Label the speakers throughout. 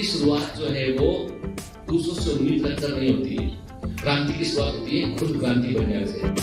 Speaker 1: शुरुआत जो है वो दूसरों से उम्मीद रखकर नहीं होती है। क्रांति की शुरुआत होती है खुद क्रांति बनने से।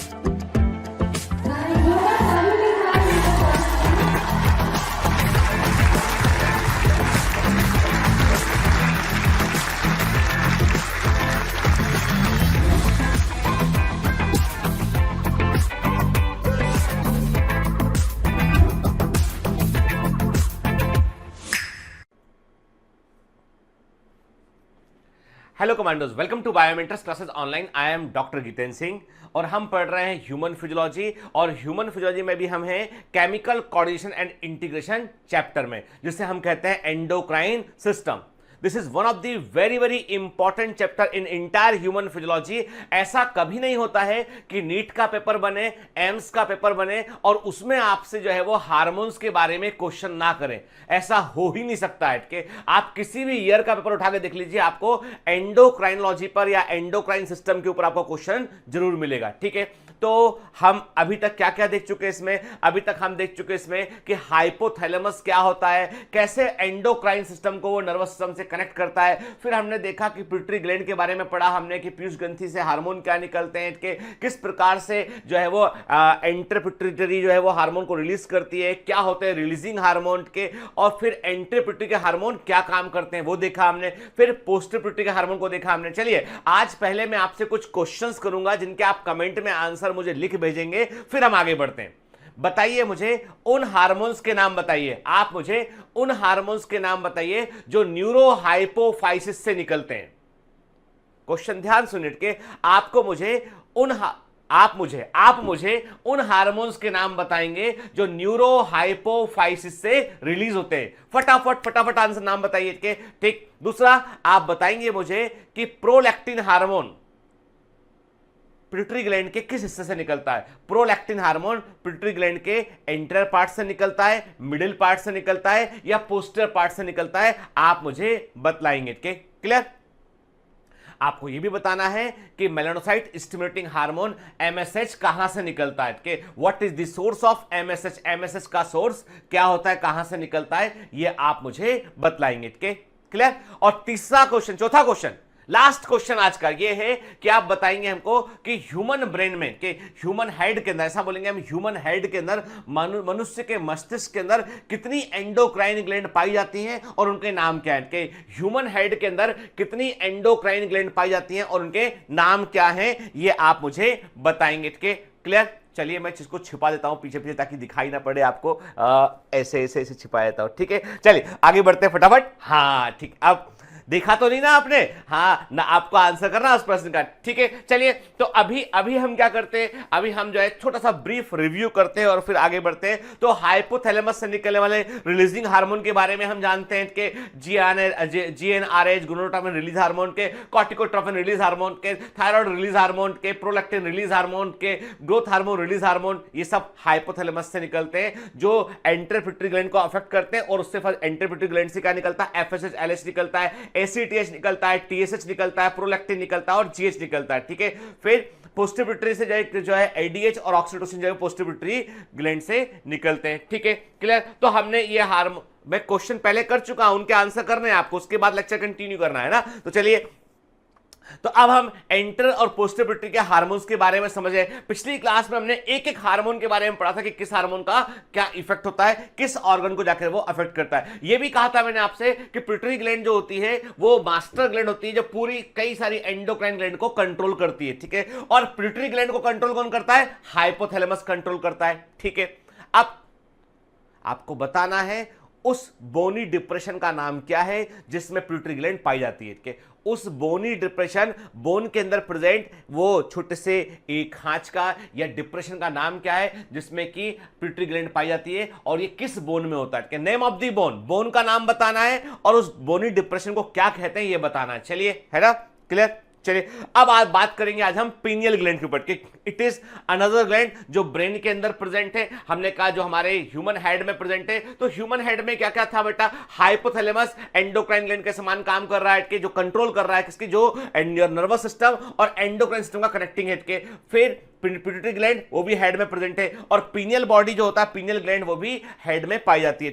Speaker 2: Hello commandos, welcome to Biomentors classes online. I am doctor Jitendra Singh और हम पढ़ रहे हैं ह्यूमन फिजियोलॉजी। और ह्यूमन फिजियोलॉजी में भी हम हैं chemical coordination and integration chapter में, जिसे हम कहते हैं endocrine system. This is one of the very very important chapter in entire human physiology. ऐसा कभी नहीं होता है कि नीट का पेपर बने, एम्स का पेपर बने और उसमें आपसे जो है वो हार्मोन्स के बारे में क्वेश्चन ना करें। ऐसा हो ही नहीं सकता है कि आप किसी भी ईयर का पेपर उठा के देख लीजिए, आपको एंडोक्राइनोलॉजी पर या एंडोक्राइन सिस्टम के ऊपर आपको क्वेश्चन जरूर मिलेगा। ठीक है, तो हम अभी तक क्या क्या देख चुके हैं इसमें? अभी तक हम देख चुके हैं इसमें कि हाइपोथैलेमस क्या होता है, कैसे एंडोक्राइन सिस्टम को वो नर्वस सिस्टम से कनेक्ट करता है। फिर हमने देखा कि पिट्यूटरी ग्लैंड के बारे में पढ़ा हमने कि पीयूष ग्रंथि से हार्मोन क्या निकलते हैं, कि किस प्रकार से जो है वो इंटरपिट्यूटरी जो है वो हार्मोन को रिलीज करती है, क्या होते हैं रिलीजिंग हार्मोन के, और फिर एंटरपिट्यूटरी के हार्मोन क्या काम करते हैं वो देखा हमने। फिर पोस्टरपिट्यूटरी के हार्मोन को देखा हमने। चलिए, आज पहले मैं आपसे कुछ क्वेश्चंस करूंगा जिनके आप कमेंट में आंसर मुझे लिख भेजेंगे, फिर हम आगे बढ़ते हैं। बताइए मुझे उन हार्मोन्स के नाम बताइए, आप मुझे उन हार्मोन्स के नाम बताइए जो न्यूरोहाइपोफाइसिस से निकलते हैं। क्वेश्चन ध्यान सुनिए के, आप मुझे उन हार्मोन्स के नाम बताएंगे जो न्यूरोहाइपोफाइसिस से रिलीज होते हैं। फटाफट आंसर नाम बताइए के। ठीक, दूसरा आप बताएंगे मुझे कि प्रोलैक्टिन हार्मोन पिट्यूटरी ग्लैंड के किस हिस्से से निकलता है। प्रोलैक्टिन हार्मोन पिट्यूटरी ग्लैंड के एंटीरियर पार्ट से निकलता है, मिडिल पार्ट से निकलता है या पोस्टीरियर पार्ट से निकलता है, आप मुझे बतलाएंगे। के क्लियर? आपको यह भी बताना है कि मेलानोसाइट स्टिमुलेटिंग हार्मोन एमएसएच कहां से निकलता है, कि what is the source of MSH, MSH का सोर्स क्या होता है, कहां से निकलता है, यह आप मुझे बतलाएंगे। के क्लियर? और तीसरा क्वेश्चन, चौथा क्वेश्चन, लास्ट क्वेश्चन आज का ये है कि आप बताएंगे हमको कि ह्यूमन ब्रेन में, कि ह्यूमन हेड के अंदर, ऐसा बोलेंगे हम, ह्यूमन हेड के अंदर, मनुष्य के मस्तिष्क के अंदर कितनी एंडोक्राइन ग्लैंड पाई जाती हैं और उनके नाम क्या है। कि ह्यूमन हेड के अंदर कितनी एंडोक्राइन ग्लैंड पाई जाती हैं और उनके नाम क्या हैं, ये आप मुझे बताएंगे। के क्लियर? चलिए, मैं इसको छिपा देता हूं पीछे पीछे ताकि दिखाई ना पड़े आपको। ऐसे ऐसे ऐसे छिपा देता हूं। ठीक है, चलिए आगे बढ़ते हैं फटाफट। हाँ ठीक, अब देखा तो नहीं ना आपने? हाँ ना, आपको आंसर करना उस प्रश्न का। ठीक है, चलिए, तो अभी हम क्या करते हैं, अभी हम जो है छोटा सा ब्रीफ रिव्यू करते हैं और फिर आगे बढ़ते हैं। तो हाइपोथैलेमस से निकलने वाले रिलीजिंग हार्मोन के बारे में हम जानते हैं कि जीएनआरएच गोनाडोट्रोपिन रिलीज हार्मोन के, कॉर्टिकोट्रोपिन रिलीज हार्मोन के, थायराइड रिलीज हार्मोन के, प्रोलैक्टिन रिलीज हार्मोन के, ग्रोथ हार्मोन रिलीज हार्मोन, ये सब हाइपोथैलेमस से निकलते हैं जो एंटरपिट्यूटरी ग्लैंड को अफेक्ट करते हैं। और उससे एंटरपिट्यूटरी ग्लैंड से क्या निकलता है? एफएसएच, एलएच निकलता है, एसीटीएच निकलता है, टीएसएच निकलता है, प्रोलैक्टिन निकलता है और जीएच निकलता है। ठीक है, फिर पोस्टरपिट्यूटरी से जो है एडीएच और ऑक्सीटोसिन जो है पोस्टरपिट्यूटरी ग्लैंड से निकलते हैं। ठीक है, क्लियर? तो हमने ये हार्मोन, मैं क्वेश्चन पहले कर चुका हूं, उनके आंसर करने हैं आपको, उसके बाद लेक्चर कंटिन्यू करना है ना। तो चलिए, तो अब हम एंटर और पोस्टरपिट्यूटरी के हार्मोन्स के बारे में समझे। पिछली क्लास में हमने एक एक हार्मोन के बारे में पढ़ा था कि किस हार्मोन का क्या इफेक्ट होता है, किस ऑर्गन को जाकर वो अफेक्ट करता है। यह भी कहा था मैंने आपसे कि पिट्यूटरी ग्लैंड जो होती है वो मास्टर ग्लैंड होती है जो पूरी कई सारी एंडोक्राइन ग्लैंड को कंट्रोल करती है। ठीक है, और पिट्यूटरी ग्लैंड को कंट्रोल कौन करता है? हाइपोथैलेमस कंट्रोल करता है। ठीक है, अब आपको बताना है उस बोनी डिप्रेशन का नाम क्या है जिसमें पिट्यूटरी ग्लैंड पाई जाती है। कि उस बोनी डिप्रेशन, बोन के अंदर प्रेजेंट वो छोटे से एक खांच का या डिप्रेशन का नाम क्या है जिसमें कि पिट्यूटरी ग्लैंड पाई जाती है और ये किस बोन में होता है? कि name of the bone, bone का नाम बताना है और उस बोनी डिप्रेशन को क्या कहते हैं ये बताना है। चलिए, है ना क्लियर? चलिए, अब आज बात करेंगे आज हम पीनियल ग्लैंड के ऊपर। इट इज अनदर ग्लैंड जो ब्रेन के अंदर प्रेजेंट है। हमने कहा जो हमारे ह्यूमन हेड में प्रेजेंट है। तो ह्यूमन हेड में क्या क्या था बेटा? हाइपोथैलेमस एंडोक्राइन ग्लैंड के समान काम कर रहा है, कि जो कंट्रोल कर रहा है किसकी? जो नर्वस सिस्टम और एंडोक्राइन सिस्टम का कनेक्टिंग हेड के। फिर पिट्यूटरी ग्लैंड वो भी हेड में प्रेजेंट है और पीनियल बॉडी जो होता है, पीनियल ग्लैंड वो भी हेड में पाई जाती है।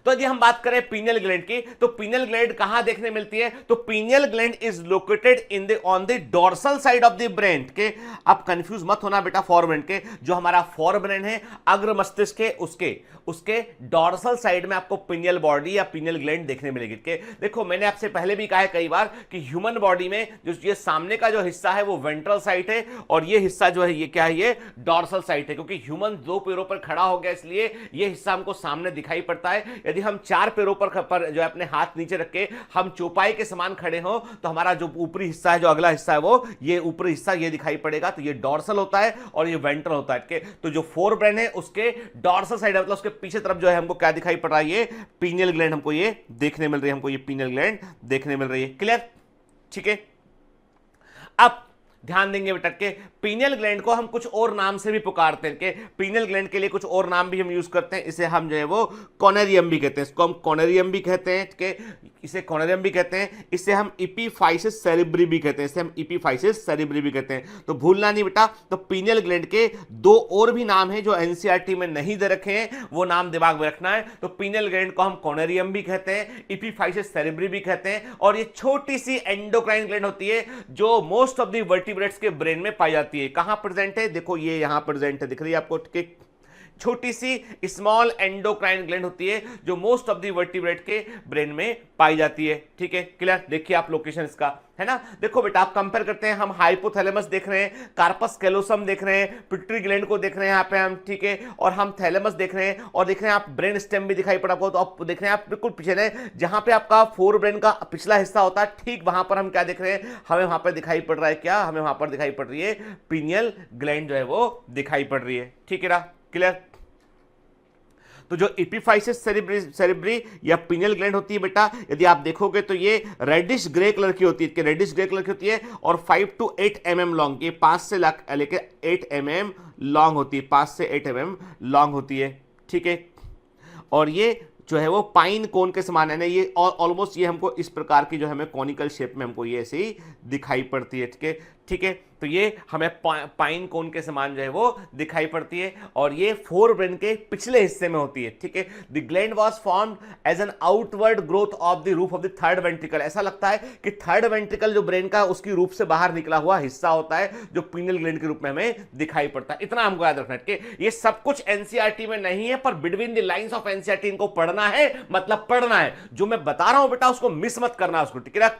Speaker 2: तो यदि हम बात करें पीनियल ग्लैंड की, तो पीनियल ग्लैंड कहां देखने मिलती है? तो pineal gland is located in the on the dorsal side of the brain के। अब कंफ्यूज मत होना बेटा, फोर ब्रेन के, जो हमारा फोर ब्रेन है अग्र मस्तिष्क के, उसके डोर्सल साइड में आपको पीनियल बॉडी या पीनियल ग्लैंड देखने मिलेगी के। देखो मैंने आपसे पहले भी कहा है कई बार कि ह्यूमन बॉडी में जो ये सामने का जो हिस्सा है वो वेंट्रल साइड है, और ये हिस्सा जो है ये क्या है? ये डोर्सल साइड है, क्योंकि ह्यूमन दो पैरों पर खड़ा हो गया इसलिए ये हिस्सा हमको सामने दिखाई पड़ता है। यदि हम चार पैरों पर जो है अपने हाथ नीचे रख के हम चौपाई के समान खड़े हो, तो हमारा जो ऊपरी हिस्सा है, जो अगला हिस्सा है, वो ये ऊपरी हिस्सा ये दिखाई पड़ेगा। तो ये डोर्सल होता है और ये वेंट्रल होता है। तो जो फोर ब्रेन है उसके डोर्सल साइड मतलब उसके पीछे तरफ जो है हमको क्या दिखाई पड़ रहा है? ये पीनियल ग्लैंड हमको ये देखने मिल रही है, हमको ये पीनियल ग्लैंड देखने मिल रही है। क्लियर? ठीक है। अब ध्यान देंगे बेटा के पीनियल ग्लैंड को हम कुछ और नाम से भी पुकारते हैं के पीनियल ग्लैंड के लिए कुछ और नाम भी हम यूज करते हैं। इसे हम जो है वो कॉनेरियम भी कहते हैं, इसको हम कॉनेरियम भी कहते हैं के इसे कॉनेरियम भी कहते हैं। इसे हम इपीफाइसिस सेरेब्री भी कहते हैं, इसे हम इपीफाइसिस सेरेब्री भी कहते हैं। तो भूलना नहीं बेटा। तो पीनियल ग्लैंड के दो और भी नाम है जो एनसीईआरटी में नहीं दे रखे हैं, वो नाम दिमाग में रखना है। तो पीनियल ग्लैंड को हम कॉनेरियम भी कहते हैं, इपीफाइसिस सेरेब्री भी कहते हैं, और ये छोटी सी एंडोक्राइन ग्लैंड होती है जो मोस्ट ऑफ द वर्टिब्रेट्स के ब्रेन में पाई जाती है। कहां प्रेजेंट है? देखो ये यहां प्रेजेंट है, दिख रही है आपको? छोटी सी स्मॉल एंडोक्राइन ग्लैंड होती है जो मोस्ट ऑफ द वर्टिब्रेट के ब्रेन में पाई जाती है। ठीक है, क्लियर? देखिए आप लोकेशन इसका, है ना? देखो बेटा आप कंपेयर करते हैं, हम हाइपोथैलेमस देख रहे हैं, कार्पस कैलोसम देख रहे हैं, पिट्यूटरी ग्लैंड को देख रहे हैं यहाँ पे हम, ठीक है, और हम थैलेमस देख रहे हैं, और देख रहे हैं आप ब्रेन स्टेम भी दिखाई पड़ा आपको। तो आप देख रहे हैं आप बिल्कुल पिछले जहां पे आपका फोर ब्रेन का पिछला हिस्सा होता है, ठीक वहां पर हम क्या देख रहे हैं? हमें वहां पर दिखाई पड़ रहा है क्या? हमें वहां पर दिखाई पड़ रही है पीनियल ग्लैंड जो है वो दिखाई पड़ रही है। ठीक है ना? क्लियर? तो जो इपीफाइसिस सेरेब्री या पीनियल ग्लैंड होती है बेटा, यदि आप देखोगे तो ये रेडिश ग्रे कलर की होती है, रेडिश ग्रे कलर की होती है, और 5 to 8 mm लॉन्ग, ये 5 से लेकर 8 mm लॉन्ग होती है, 5 से 8 mm लॉन्ग होती है। ठीक है, और ये जो है वो पाइन कोन के समान है ना, ये ऑलमोस्ट ये हमको इस प्रकार की जो हमें कॉनिकल शेप में हमको ये ऐसे ही दिखाई पड़ती है। ठीक है, ठीक है, तो ये हमें पाइन कोन के समान जो है वो दिखाई पड़ती है, और ये फोर ब्रेन के पिछले हिस्से में होती है। ठीक है, the gland was formed as an outward growth of the roof of the third ventricle. ऐसा लगता है कि थर्ड वेंट्रिकल जो ब्रेन का उसकी रूप से बाहर निकला हुआ हिस्सा होता है जो पीनियल ग्लैंड के रूप में हमें दिखाई पड़ता है। इतना हमको याद रखना है कि ये सब कुछ एनसीईआरटी में नहीं है, पर between the lines of NCERT इनको पढ़ना है, मतलब पढ़ना है। जो मैं बता रहा हूं बेटा उसको मिस मत करना उसको। ठीक है,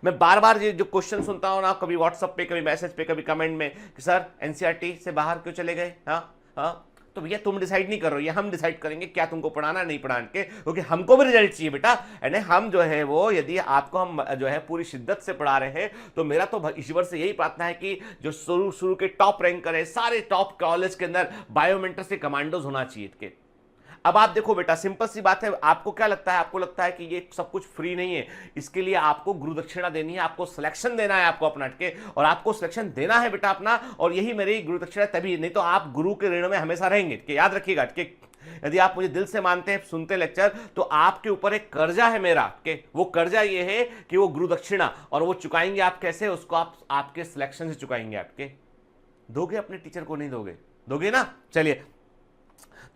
Speaker 2: मैं बार बार ये जो क्वेश्चन सुनता हूं ना, कभी व्हाट्सएप पे, कभी मैसेज पे, कभी कमेंट में कि सर एनसीईआरटी से बाहर क्यों चले गए? हाँ, तो भैया तुम डिसाइड नहीं कर रहे हो, ये हम डिसाइड करेंगे क्या तुमको पढ़ाना नहीं पढ़ाना के, क्योंकि हमको भी रिजल्ट चाहिए बेटा। यानी हम जो है वो, यदि आपको हम जो है पूरी शिद्दत से पढ़ा रहे हैं, तो मेरा तो ईश्वर से यही प्रार्थना है कि जो शुरू के टॉप रैंकर है, सारे टॉप कॉलेज के अंदर बायोमेंटर से कमांडोज होना चाहिए के। अब आप देखो बेटा, सिंपल सी बात है, आपको क्या लगता है? आपको लगता है कि ये सब कुछ फ्री नहीं है, इसके लिए आपको गुरु दक्षिणा देनी है, आपको सिलेक्शन देना है आपको अपना के, और आपको सिलेक्शन देना है बेटा अपना, और यही मेरी गुरु दक्षिणा, तभी नहीं तो आप गुरु के ऋण में हमेशा रहेंगे। कि याद रखिएगा कि यदि आप मुझे दिल से मानते हैं, सुनते हैं लेक्चर, तो आपके ऊपर एक कर्जा है मेरा के, वो कर्जा ये है कि वो गुरु दक्षिणा, और वो चुकाएंगे आप कैसे? उसको आप आपके सिलेक्शन से चुकाएंगे। आपके दोगे अपने टीचर को? नहीं दोगे? दोगे ना? चलिए,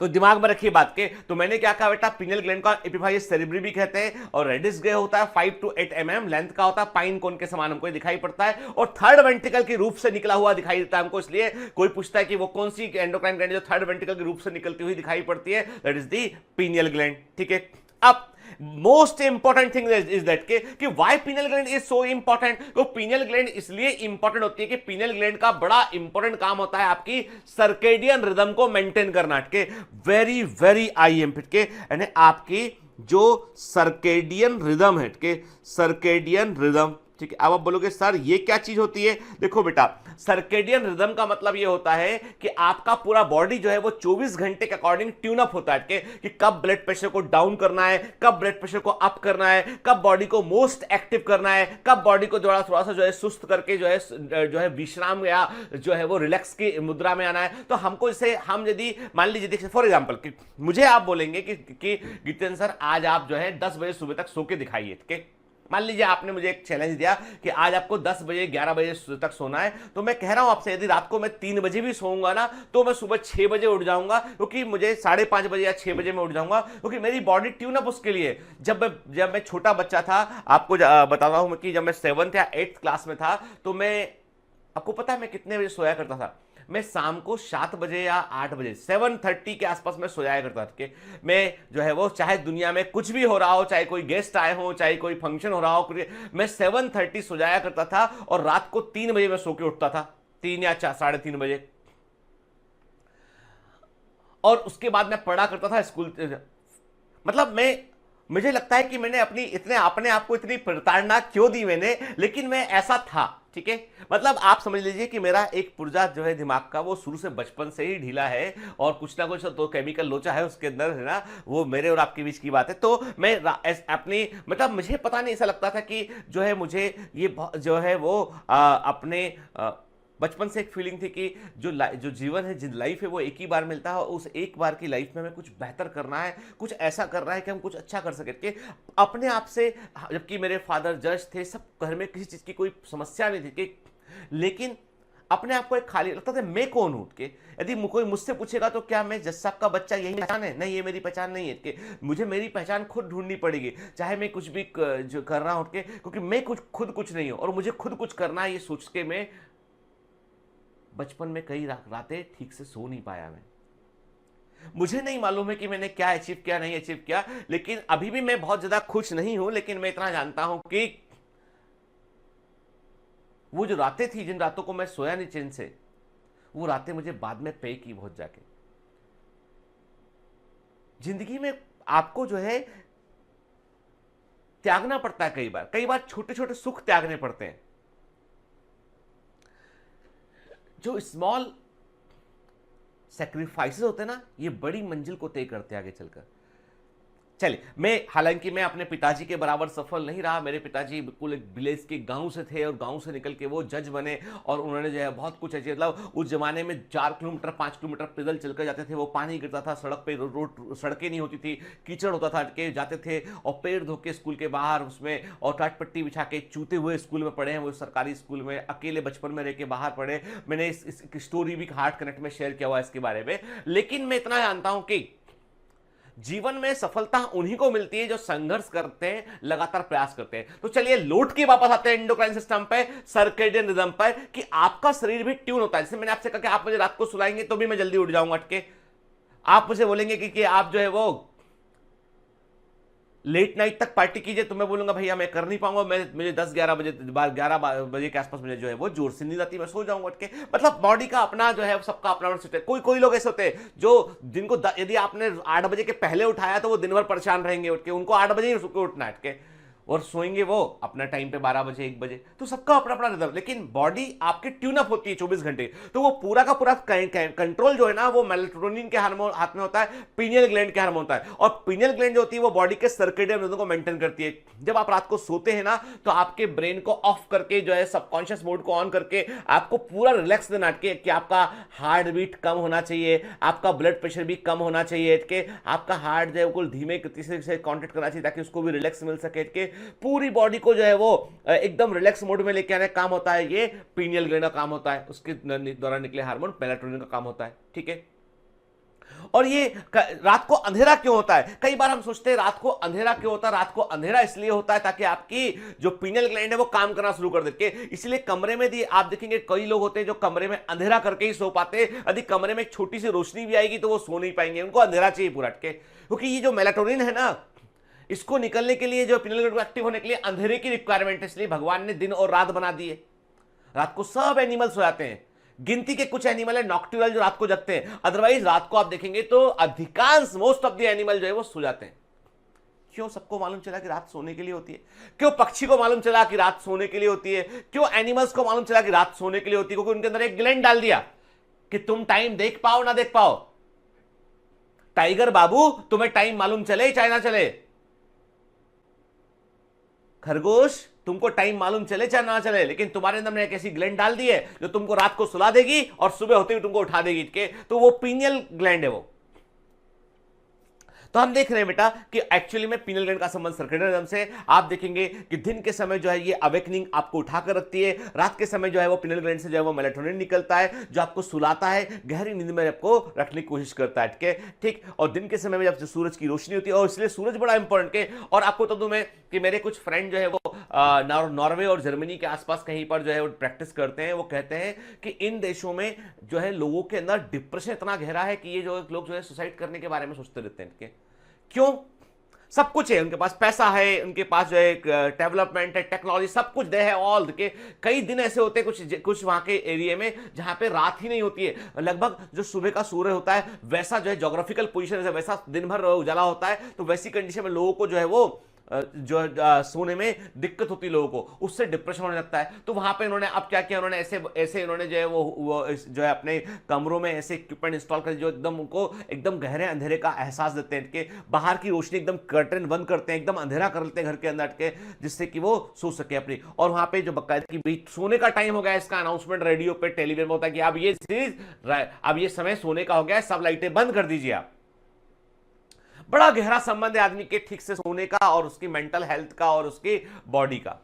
Speaker 2: तो दिमाग में रखिए बात के। तो मैंने क्या कहा बेटा, पीनियल ग्लैंड का इपीफाइसिस सेरेब्री भी कहते हैं, और रेडिश ग्रे होता है, 5 to 8 mm लेंथ का होता है, पाइन कोन के समान हमको दिखाई पड़ता है, और थर्ड वेंट्रिकल के रूप से निकला हुआ दिखाई देता है हमको। इसलिए कोई पूछता है कि वो कौन सी एंडोक्राइन ग्लैंड जो थर्ड वेंट्रिकल के रूप से निकलती हुई दिखाई पड़ती है, that is the pineal gland. ठीक है, अब most important thing is that कि why pineal gland is so important. तो पीनियल ग्लैंड इसलिए इंपॉर्टेंट होती है कि पीनियल ग्लैंड का बड़ा इंपॉर्टेंट काम होता है आपकी सर्केडियन रिदम को मेंटेन करना। के very very I am fit के, यानी आपकी जो सर्केडियन रिदम है, के सर्केडियन रिदम। ठीक है, अब आप बोलोगे सर ये क्या चीज होती है? देखो बेटा, सर्केडियन रिदम का मतलब ये होता है कि आपका पूरा बॉडी जो है वो 24 घंटे के अकॉर्डिंग ट्यून अप होता है कि कब ब्लड प्रेशर को डाउन करना है, कब ब्लड प्रेशर को अप करना है, कब बॉडी को मोस्ट एक्टिव करना है, कब बॉडी को थोड़ा सा जो है सुस्त करके जो है विश्राम या जो है वो रिलैक्स की मुद्रा में आना है। तो हमको इसे हम यदि मान लीजिए, देखिए फॉर एग्जाम्पल मुझे आप बोलेंगे कि जितेंद्र सर आज आप जो है 10 बजे सुबह तक सो के दिखाइए, मान लीजिए आपने मुझे एक चैलेंज दिया कि आज आपको 10 बजे 11 बजे तक सोना है, तो मैं कह रहा हूं आपसे, यदि रात को मैं 3 बजे भी सोऊंगा ना, तो मैं सुबह 6 बजे उठ जाऊंगा, क्योंकि मुझे 5:30 बजे या 6 बजे मैं उठ जाऊंगा, क्योंकि मेरी बॉडी ट्यून अप उसके लिए। जब मैं छोटा बच्चा था, आपको बता रहा हूं कि जब मैं 7th या 8th क्लास में था, तो मैं, आपको पता है मैं कितने बजे सोया करता था? मैं शाम को 7 बजे या 8 बजे 7:30 के आसपास मैं सोया करता था। कि मैं जो है वो, चाहे दुनिया में कुछ भी हो रहा हो, चाहे कोई गेस्ट आए हो, चाहे कोई फंक्शन हो रहा हो, मैं 7:30 सो जाया करता था और रात को 3 बजे मैं सो के उठता था, 3 या 3:30 बजे। और उसके बाद मैं पढ़ा करता था स्कूल। मतलब मुझे लगता है कि मैंने अपने आप को इतनी प्रताड़ना क्यों दी मैंने, लेकिन मैं ऐसा था। ठीक है, मतलब आप समझ लीजिए कि मेरा एक पुर्जा जो है दिमाग का, वो शुरू से बचपन से ही ढीला है, और कुछ ना कुछ तो केमिकल लोचा है उसके अंदर, है ना, वो मेरे और आपके बीच की बात है। तो मैं अपनी, मतलब मुझे पता नहीं, ऐसा लगता था कि जो है मुझे ये जो है वो अपने बचपन से एक फीलिंग थी कि जो जीवन है, जिन लाइफ है, वो एक ही बार मिलता है, और उस एक बार की लाइफ में हमें कुछ बेहतर करना है, कुछ ऐसा करना है कि हम कुछ अच्छा कर सके कि अपने आप से। जबकि मेरे फादर जज थे, सब घर में किसी चीज़ की कोई समस्या नहीं थी, कि लेकिन अपने आप को एक खाली लगता था। मैं कौन हूं कि यदि कोई मुझसे पूछेगा तो क्या मैं जज साहब का बच्चा यही पहचान है? नहीं, ये मेरी पहचान नहीं है, कि मुझे मेरी पहचान खुद ढूंढनी पड़ेगी, चाहे मैं कुछ भी जो कर रहा हूं, क्योंकि मैं खुद कुछ नहीं हूं, और मुझे खुद कुछ करना है, ये सोच के मैं बचपन में कई रातें ठीक से सो नहीं पाया। मुझे नहीं मालूम है कि मैंने क्या अचीव किया, नहीं अचीव किया, लेकिन अभी भी मैं बहुत ज्यादा खुश नहीं हूं। लेकिन मैं इतना जानता हूं कि वो जो रातें थी, जिन रातों को मैं सोया नहीं चैन से, वो रातें मुझे बाद में पे की बहुत जाके। जिंदगी में आपको जो है त्यागना पड़ता है, कई बार छोटे छोटे सुख त्यागने पड़ते हैं। जो स्मॉल सेक्रीफाइसेस होते हैं ना, ये बड़ी मंजिल को तय करते हैं आगे चलकर। चलिए, हालांकि मैं अपने पिताजी के बराबर सफल नहीं रहा। मेरे पिताजी बिल्कुल एक विलेज के गांव से थे, और गांव से निकल के वो जज बने, और उन्होंने जो है बहुत कुछ अचीव। मतलब उस जमाने में 4 किलोमीटर 5 किलोमीटर पैदल चलकर जाते थे, वो पानी गिरता था सड़क पे, रोड सड़कें नहीं होती थी, कीचड़ होता था, के जाते थे, और पैर धो के स्कूल के बाहर उसमें, और टाट पट्टी बिछा के चूते हुए स्कूल में पढ़े हैं। वो सरकारी स्कूल में अकेले बचपन में रह के बाहर पढ़े। मैंने इस स्टोरी भी हार्ट कनेक्ट में शेयर किया हुआ इसके बारे में। लेकिन मैं इतना जानता हूं कि जीवन में सफलता उन्हीं को मिलती है जो संघर्ष करते हैं, लगातार प्रयास करते हैं। तो चलिए लौट के वापस आते हैं एंडोक्राइन सिस्टम पे, सर्केडियन रिदम पर, कि आपका शरीर भी ट्यून होता है। जैसे मैंने आपसे कहा कि आप मुझे रात को सुलाएंगे तो भी मैं जल्दी उठ जाऊंगा अटके। आप मुझे बोलेंगे कि आप जो है वो लेट नाइट तक पार्टी कीजिए, तो मैं बोलूंगा भैया मैं कर नहीं पाऊंगा, मुझे 10-11 बजे 11 बजे के आसपास मुझे जो है वो जोर से नींद आती है, मैं सो जाऊंगा उठ के। मतलब बॉडी का अपना जो है, सबका अपना सेट है। कोई लोग ऐसे होते हैं जो जिनको यदि आपने 8 बजे के पहले उठाया तो वो दिन भर परेशान रहेंगे उठ के, उनको 8 बजे ही उठना है उठ के, और सोएंगे वो अपना टाइम पे 12 बजे 1 बजे। तो सबका अपना अपना रिदम, लेकिन बॉडी आपकी ट्यून अप होती है 24 घंटे। तो वो पूरा का पूरा कंट्रोल जो है ना, वो मेलाटोनिन के हार्मोन हाथ में होता है, पीनियल ग्लैंड के हार्मोन होता है। और पीनियल ग्लैंड जो होती है वो बॉडी के सर्केडियन रिदम को मेंटेन करती है। जब आप रात को सोते हैं ना, तो आपके ब्रेन को ऑफ करके, जो है सबकॉन्शियस मोड को ऑन करके, आपको पूरा रिलैक्स देना कि आपका हार्ट बीट कम होना चाहिए, आपका ब्लड प्रेशर भी कम होना चाहिए, कि आपका हार्ट जो है बिल्कुल धीमे गति से कॉन्टैक्ट करना चाहिए, ताकि उसको भी रिलैक्स मिल सके, कि पूरी बॉडी को जो है वो एकदम रिलैक्स मोड में लेके आने का काम होता है। ये पीनियल ग्लैंड का काम होता है, उसके द्वारा निकले हार्मोन मेलाटोनिन का काम होता है। ठीक है, और ये रात को अंधेरा क्यों होता है? कई बार हम सोचते हैं रात को अंधेरा क्यों होता है। रात को अंधेरा इसलिए होता है ताकि आपकी जो पीनियल ग्लैंड है वो काम करना शुरू कर देती है। इसलिए कमरे में आप देखेंगे कई लोग होते हैं जो कमरे में अंधेरा करके ही सो पाते हैं। यदि कमरे में एक छोटी सी रोशनी भी आएगी तो वो सो नहीं पाएंगे, उनको अंधेरा चाहिए पूरा के, क्योंकि ये जो मेलाटोनिन है ना, इसको निकलने के लिए, जो पीनियल ग्लैंड को एक्टिव होने के लिए अंधेरे की रिक्वायरमेंट है। इसलिए भगवान ने दिन और रात बना दिए। रात को सब एनिमल्स सो जाते हैं, गिनती के कुछ एनिमल है नॉक्टर्नल जो रात को जगते हैं, अदरवाइज रात को आप देखेंगे तो अधिकांश मोस्ट ऑफ द एनिमल जो है वो सो जाते हैं। क्यों? सबको मालूम चला कि रात सोने के लिए होती है। क्यों पक्षी को मालूम चला कि रात सोने के लिए होती है? क्यों एनिमल्स को मालूम चला कि रात सोने के लिए होती है? क्योंकि उनके अंदर एक ग्लैंड डाल दिया कि तुम टाइम देख पाओ ना देख पाओ। टाइगर बाबू, तुम्हें टाइम मालूम चले चाहे ना चले। खरगोश, तुमको टाइम मालूम चले चाहे ना चले, लेकिन तुम्हारे अंदर ने एक ऐसी ग्लैंड डाल दी है जो तुमको रात को सुला देगी और सुबह होते ही तुमको उठा देगी के, तो वो पीनियल ग्लैंड है वो। तो हम देख रहे हैं बेटा कि एक्चुअली में पीनल ग्लैंड का संबंध सर्केडियन रिदम से। आप देखेंगे कि दिन के समय जो है ये अवेकनिंग आपको उठाकर रखती है, रात के समय जो है वो पीनल ग्लैंड से जो है वो मेलाटोनिन निकलता है जो आपको सुलाता है, गहरी नींद में आपको रखने की कोशिश करता है। ठीक, और दिन के समय में जब सूरज की रोशनी होती है, और इसलिए सूरज बड़ा इंपॉर्टेंट है। और आपको तो दूं मैं कि मेरे कुछ फ्रेंड जो है वो नॉर्वे और जर्मनी के आसपास कहीं पर जो है वो प्रैक्टिस करते हैं। वो कहते हैं कि इन देशों में जो है लोगों के अंदर डिप्रेशन इतना गहरा है कि ये जो लोग जो है सुसाइड करने के बारे में सोचते रहते हैं। क्यों? सब कुछ है उनके पास, पैसा है, उनके पास जो है डेवलपमेंट है, टेक्नोलॉजी, सब कुछ दे है ऑल के। कई दिन ऐसे होते हैं कुछ वहां के एरिया में जहां पे रात ही नहीं होती है, लगभग जो सुबह का सूर्य होता है वैसा जो है जोग्राफिकल पोजीशन है, वैसा दिन भर उजाला होता है। तो वैसी कंडीशन में लोगों को जो है वो जो सोने में दिक्कत होती है लोगों को, उससे डिप्रेशन होने लगता है। तो वहां पे इन्होंने अब क्या किया, उन्होंने ऐसे इन्होंने जो है वो जो है अपने कमरों में ऐसे इक्विपमेंट इंस्टॉल कर जो एकदम उनको एकदम गहरे अंधेरे का एहसास देते हैं कि बाहर की रोशनी एकदम कर्टन बंद करते हैं, एकदम अंधेरा कर लेते हैं घर के अंदर के, जिससे कि वो सो सके अपनी। और वहां पे जो बकायदा की सोने का टाइम हो गया, इसका अनाउंसमेंट रेडियो पे टेलीविजन में होता है कि अब ये समय सोने का हो गया है, सब लाइटें बंद कर दीजिए आप। बड़ा गहरा संबंध है आदमी के ठीक से सोने का और उसकी मेंटल हेल्थ का और उसकी बॉडी का।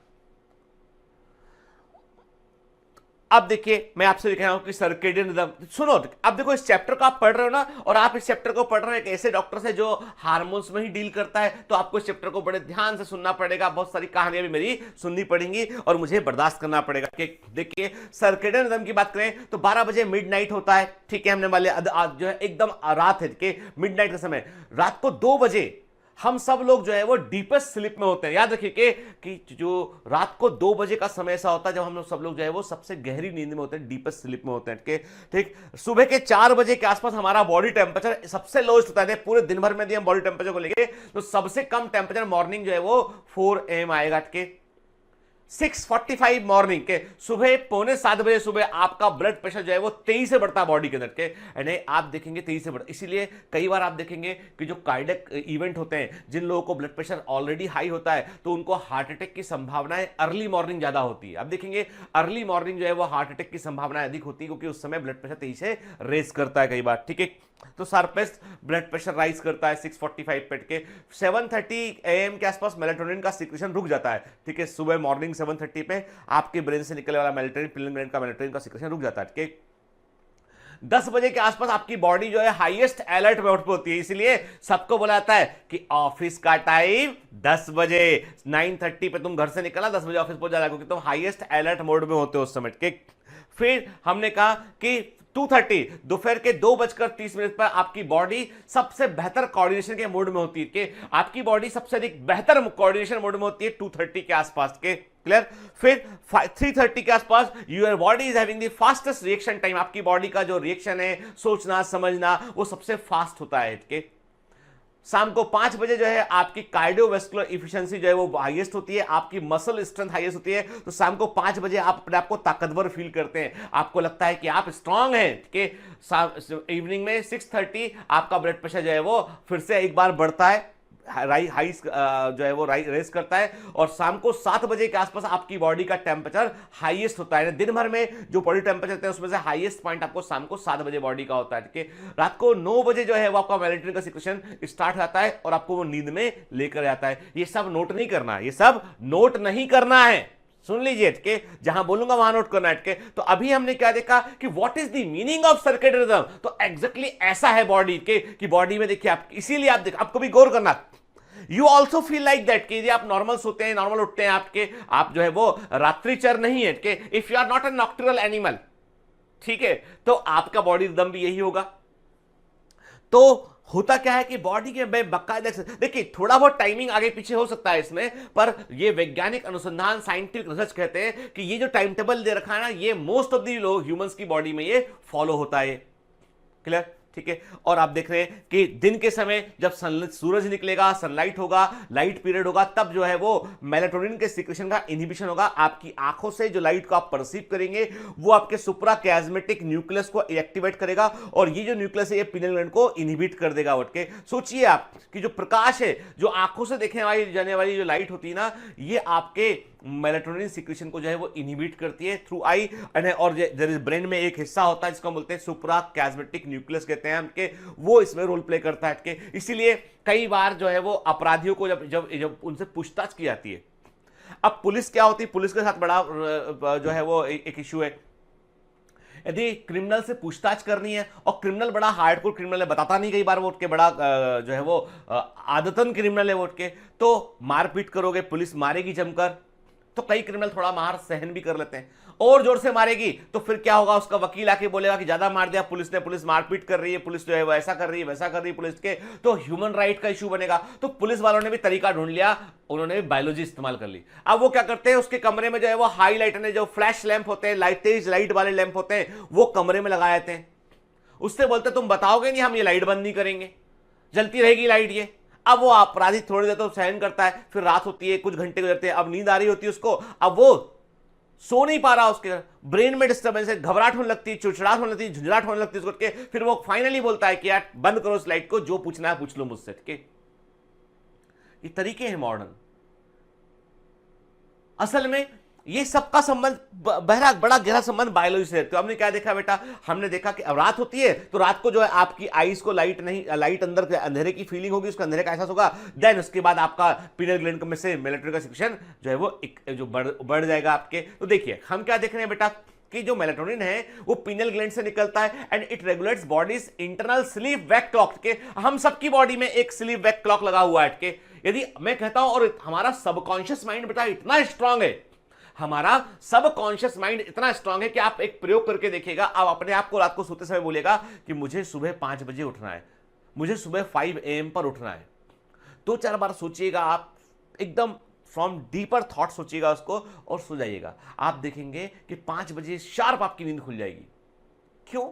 Speaker 2: अब देखिए मैं आपसे लिख रहा हूं कि सर्केडियन रिदम, सुनो अब देखो इस चैप्टर को आप पढ़ रहे हो ना, और आप इस चैप्टर को पढ़ रहे हो एक ऐसे डॉक्टर से जो हार्मोन्स में ही डील करता है, तो आपको इस चैप्टर को बड़े ध्यान से सुनना पड़ेगा। बहुत सारी कहानियां भी मेरी सुननी पड़ेंगी और मुझे बर्दाश्त करना पड़ेगा। देखिए सर्केडियन रिदम की बात करें तो 12 बजे मिडनाइट होता है, ठीक है, हमने वाले जो है एकदम रात है कि मिडनाइट का समय। रात को 2 बजे हम सब लोग जो है वो डीपेस्ट स्लीप में होते हैं। याद रखिए कि जो रात को 2 बजे का समय ऐसा होता है जब हम लोग सब लोग जो है वो सबसे गहरी नींद में होते हैं, डीपेस्ट स्लीप में होते हैं। ठीक, सुबह के 4 बजे के आसपास हमारा बॉडी टेम्परेचर सबसे लोएस्ट होता है। पूरे दिन भर में यदि हम बॉडी टेम्परेचर को लेंगे तो सबसे कम टेम्परेचर मॉर्निंग जो है वो 4 AM आएगा। 6:45 मॉर्निंग के सुबह 6:45 बजे सुबह आपका ब्लड प्रेशर जो है वो तेजी से बढ़ता है बॉडी के अंदर के, यानी आप देखेंगे तेजी से बढ़ता। इसीलिए कई बार आप देखेंगे कि जो कार्डियक इवेंट होते हैं, जिन लोगों को ब्लड प्रेशर ऑलरेडी हाई होता है तो उनको हार्ट अटैक की संभावनाएं अर्ली मॉर्निंग ज्यादा होती है। आप देखेंगे अर्ली मॉर्निंग जो है वो हार्ट अटैक की संभावना अधिक होती है, क्योंकि उस समय ब्लड प्रेशर तेजी से रेस करता है कई बार। ठीक है, तो शार्पेस्ट ब्लड प्रेशर राइज करता है 6:45 पे के 7:30 AM के आसपास मेलाटोनिन का सिक्रेशन रुक जाता है। ठीक है, सुबह मॉर्निंग 7:30 पे आपके ब्रेन से निकलने वाला मेलाटोनिन, पीनल ग्लैंड का मेलाटोनिन का सिक्रेशन रुक जाता है। ठीक है, 10 बजे के आसपास आपकी बॉडी जो है हाईएस्ट अलर्ट मोड पे होती है। इसलिए सबको बोला जाता है कि ऑफिस का टाइम 10 बजे, 9:30 पे तुम घर से निकला, 10 बजे ऑफिस पहुंच जाएगा, क्योंकि तुम हाईएस्ट अलर्ट मोड में होते हो उस समय। फिर हमने कहा कि 2:30 दोपहर के 2:30 पर आपकी बॉडी सबसे बेहतर कोऑर्डिनेशन के मोड में होती है। कि आपकी बॉडी सबसे अधिक बेहतर कोऑर्डिनेशन मोड में होती है 2:30 के आसपास के। क्लियर? फिर 3:30 के आसपास your body is having the fastest reaction time. आपकी बॉडी का जो रिएक्शन है, सोचना समझना, वो सबसे फास्ट होता है। के शाम को 5 बजे जो है आपकी कार्डियोवैस्कुलर इफिशिएंसी जो है वो हाईएस्ट होती है, आपकी मसल स्ट्रेंथ हाईएस्ट होती है। तो शाम को 5 बजे आप अपने आप को ताकतवर फील करते हैं, आपको लगता है कि आप स्ट्रांग हैं। कि इवनिंग में 6:30 आपका ब्लड प्रेशर जो है वो फिर से एक बार बढ़ता है, हाई जो है वो रेस करता है, और शाम को 7 बजे के आसपास आपकी बॉडी का टेम्परेचर हाईएस्ट होता है। दिन भर में जो बॉडी टेम्परेचर है उसमें से हाईएस्ट पॉइंट आपको शाम को 7 बजे बॉडी का होता है। ठीक है, रात को 9 बजे जो है वो आपका मेलाटोनिन का सिक्रेशन स्टार्ट होता है और आपको वो नींद में लेकर जाता है। ये सब नोट नहीं करना है, ये सब नोट नहीं करना है, सुन लीजिए के, जहां बोलूंगा वहां नोट करना है। तो अभी हमने क्या देखा कि what is the meaning of circadian rhythm. तो एग्जैक्टली ऐसा है बॉडी के कि बॉडी में देखिए आप, इसीलिए आप देखिए, आपको भी गौर करना, you also feel like that कि आप नॉर्मल सोते हैं, नॉर्मल उठते हैं, आपके आप जो है वो रात्रिचर नहीं है। कि if you are not a nocturnal animal, ठीक है, तो आपका बॉडी रिदम भी यही होगा। तो होता क्या है कि बॉडी के बाकायदा, देखिए थोड़ा बहुत टाइमिंग आगे पीछे हो सकता है इसमें, पर ये वैज्ञानिक अनुसंधान, साइंटिफिक रिसर्च कहते हैं कि ये जो टाइम टेबल दे रखा है ना, ये मोस्ट ऑफ दी लोग ह्यूमंस की बॉडी में ये फॉलो होता है। क्लियर? ठीक है, और आप देख रहे हैं कि दिन के समय जब सूरज निकलेगा, सनलाइट होगा, लाइट पीरियड होगा, तब जो है वो मेलाटोनिन के सिक्रेशन का इनहिबिशन होगा। आपकी आंखों से जो लाइट को आप परसीव करेंगे वो आपके सुप्राकियास्मेटिक न्यूक्लियस को एक्टिवेट करेगा, और ये जो न्यूक्लियस है ये पीनल ग्लैंड को इनहिबिट कर देगा। उठ के सोचिए आप कि जो प्रकाश है, जो आंखों से देखने वाली जाने वाली जो लाइट होती है ना, ये आपके मेलाटोनिन सिक्रेशन को जो है वो इनहिबिट करती है थ्रू आई। और ब्रेन में एक हिस्सा होता है जिसको बोलते हैं सुप्रा कैस्मेटिक न्यूक्लियस कहते हैं उनके, वो इसमें रोल प्ले करता है के। इसीलिए कई बार जो है वो अपराधियों को जब जब जब उनसे पूछताछ की जाती है, अब पुलिस क्या होती है, पुलिस के साथ बड़ा जो है वो एक इश्यू है। यदि क्रिमिनल से पूछताछ करनी है और क्रिमिनल बड़ा हार्डकोर क्रिमिनल है, बताता नहीं कई बार वो उठ के, बड़ा जो है वो आदतन क्रिमिनल है वो उठ के, तो मारपीट करोगे, पुलिस मारेगी जमकर, तो कई क्रिमिनल थोड़ा मार सहन भी कर लेते हैं। और जोर से मारेगी तो फिर क्या होगा, उसका वकील आके बोलेगा कि ज्यादा मार दिया पुलिस ने, पुलिस मारपीट कर रही है, पुलिस जो है वो ऐसा कर रही है वैसा कर रही है पुलिस के, तो ह्यूमन राइट का इशू बनेगा। तो पुलिस वालों ने भी तरीका ढूंढ लिया, उन्होंने भी बायोलॉजी इस्तेमाल कर ली। अब वो क्या करते हैं, उसके कमरे में जो है वो हाईलाइटर ने, जो फ्लैश लैंप होते हैं, तेज लाइट वाले लैंप होते हैं, वो कमरे में लगाए थे। उससे बोलते तुम बताओगे नहीं, हम ये लाइट बंद नहीं करेंगे, जलती रहेगी लाइट ये। अब वो अपराधी थोड़ी देर तो सहन करता है, फिर रात होती है, कुछ घंटे गुजरते हैं, अब नींद आ रही होती है उसको, अब वो सो नहीं पा रहा, उसके ब्रेन में डिस्टर्बेंस है, घबराहट होने लगती है, चिड़चिड़ाहट होने लगती है, झुंझलाहट होने लगती है उसको के। फिर वो फाइनली बोलता है कि यार बंद करो इस लाइट को, जो पूछना है पूछ लो मुझसे, ठीक है। ये तरीके हैं मॉडर्न। असल में ये सबका संबंध बड़ा गहरा संबंध बायोलॉजी से है। तो हमने क्या देखा बेटा, हमने देखा कि अब रात होती है तो रात को जो है आपकी आईज को लाइट अंदर अंधेरे की फीलिंग होगी, उसका अंधेरे का एहसास होगा। देन उसके बाद आपका पीनल ग्लैंड में से मेलाटोनिन का सिक्रेशन जो है वो जो बढ़ जाएगा आपके। तो देखिए हम क्या देख रहे हैं बेटा कि जो मेलाटोनिन है वो पीनल ग्लैंड से निकलता है and it regulates bodies internal sleep wake clock के। हम सबकी बॉडी में एक स्लीप वेक क्लॉक लगा हुआ है के। यदि मैं कहता हूं, और हमारा सबकॉन्शियस माइंड बेटा इतना स्ट्रांग है, हमारा सब माइंड इतना स्ट्रांग है कि आप एक प्रयोग करके देखिएगा, आप अपने आप को रात को सोते समय बोलेगा कि मुझे सुबह 5 बजे उठना है, मुझे सुबह 5 AM पर उठना है। 2-4 बार सोचिएगा आप, एकदम फ्रॉम डीपर थॉट सोचिएगा उसको और सो जाइएगा। आप देखेंगे कि 5 बजे शार्प आपकी नींद खुल जाएगी। क्यों?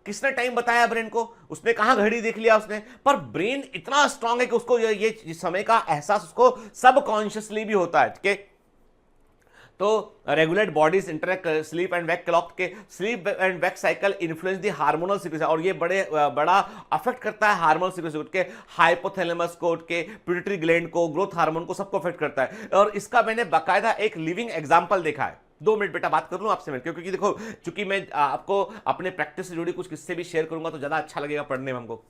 Speaker 2: किसने टाइम बताया ब्रेन को? उसने कहां घड़ी देख लिया उसने? पर ब्रेन इतना स्ट्रांग है कि उसको ये समय का एहसास उसको सबकॉन्शियसली भी होता है, ठीक है। तो regulate body's internal sleep and wake clock के। Sleep and wake cycle influence the hormonal secretion, और ये बड़ा अफेक्ट करता है हार्मोनल सिक्रेशन के, हाइपोथैलेमस को, के पिट्यूटरी ग्लैंड को, ग्रोथ हार्मोन को, सबको अफेक्ट करता है। और इसका मैंने बाकायदा एक लिविंग एग्जांपल देखा है। 2 मिनट बेटा बात कर लूं आपसे मैं, क्योंकि देखो चूंकि मैं आपको अपने प्रैक्टिस से जुड़ी कुछ किस्से भी शेयर करूंगा तो ज्यादा अच्छा लगेगा पढ़ने में हमको।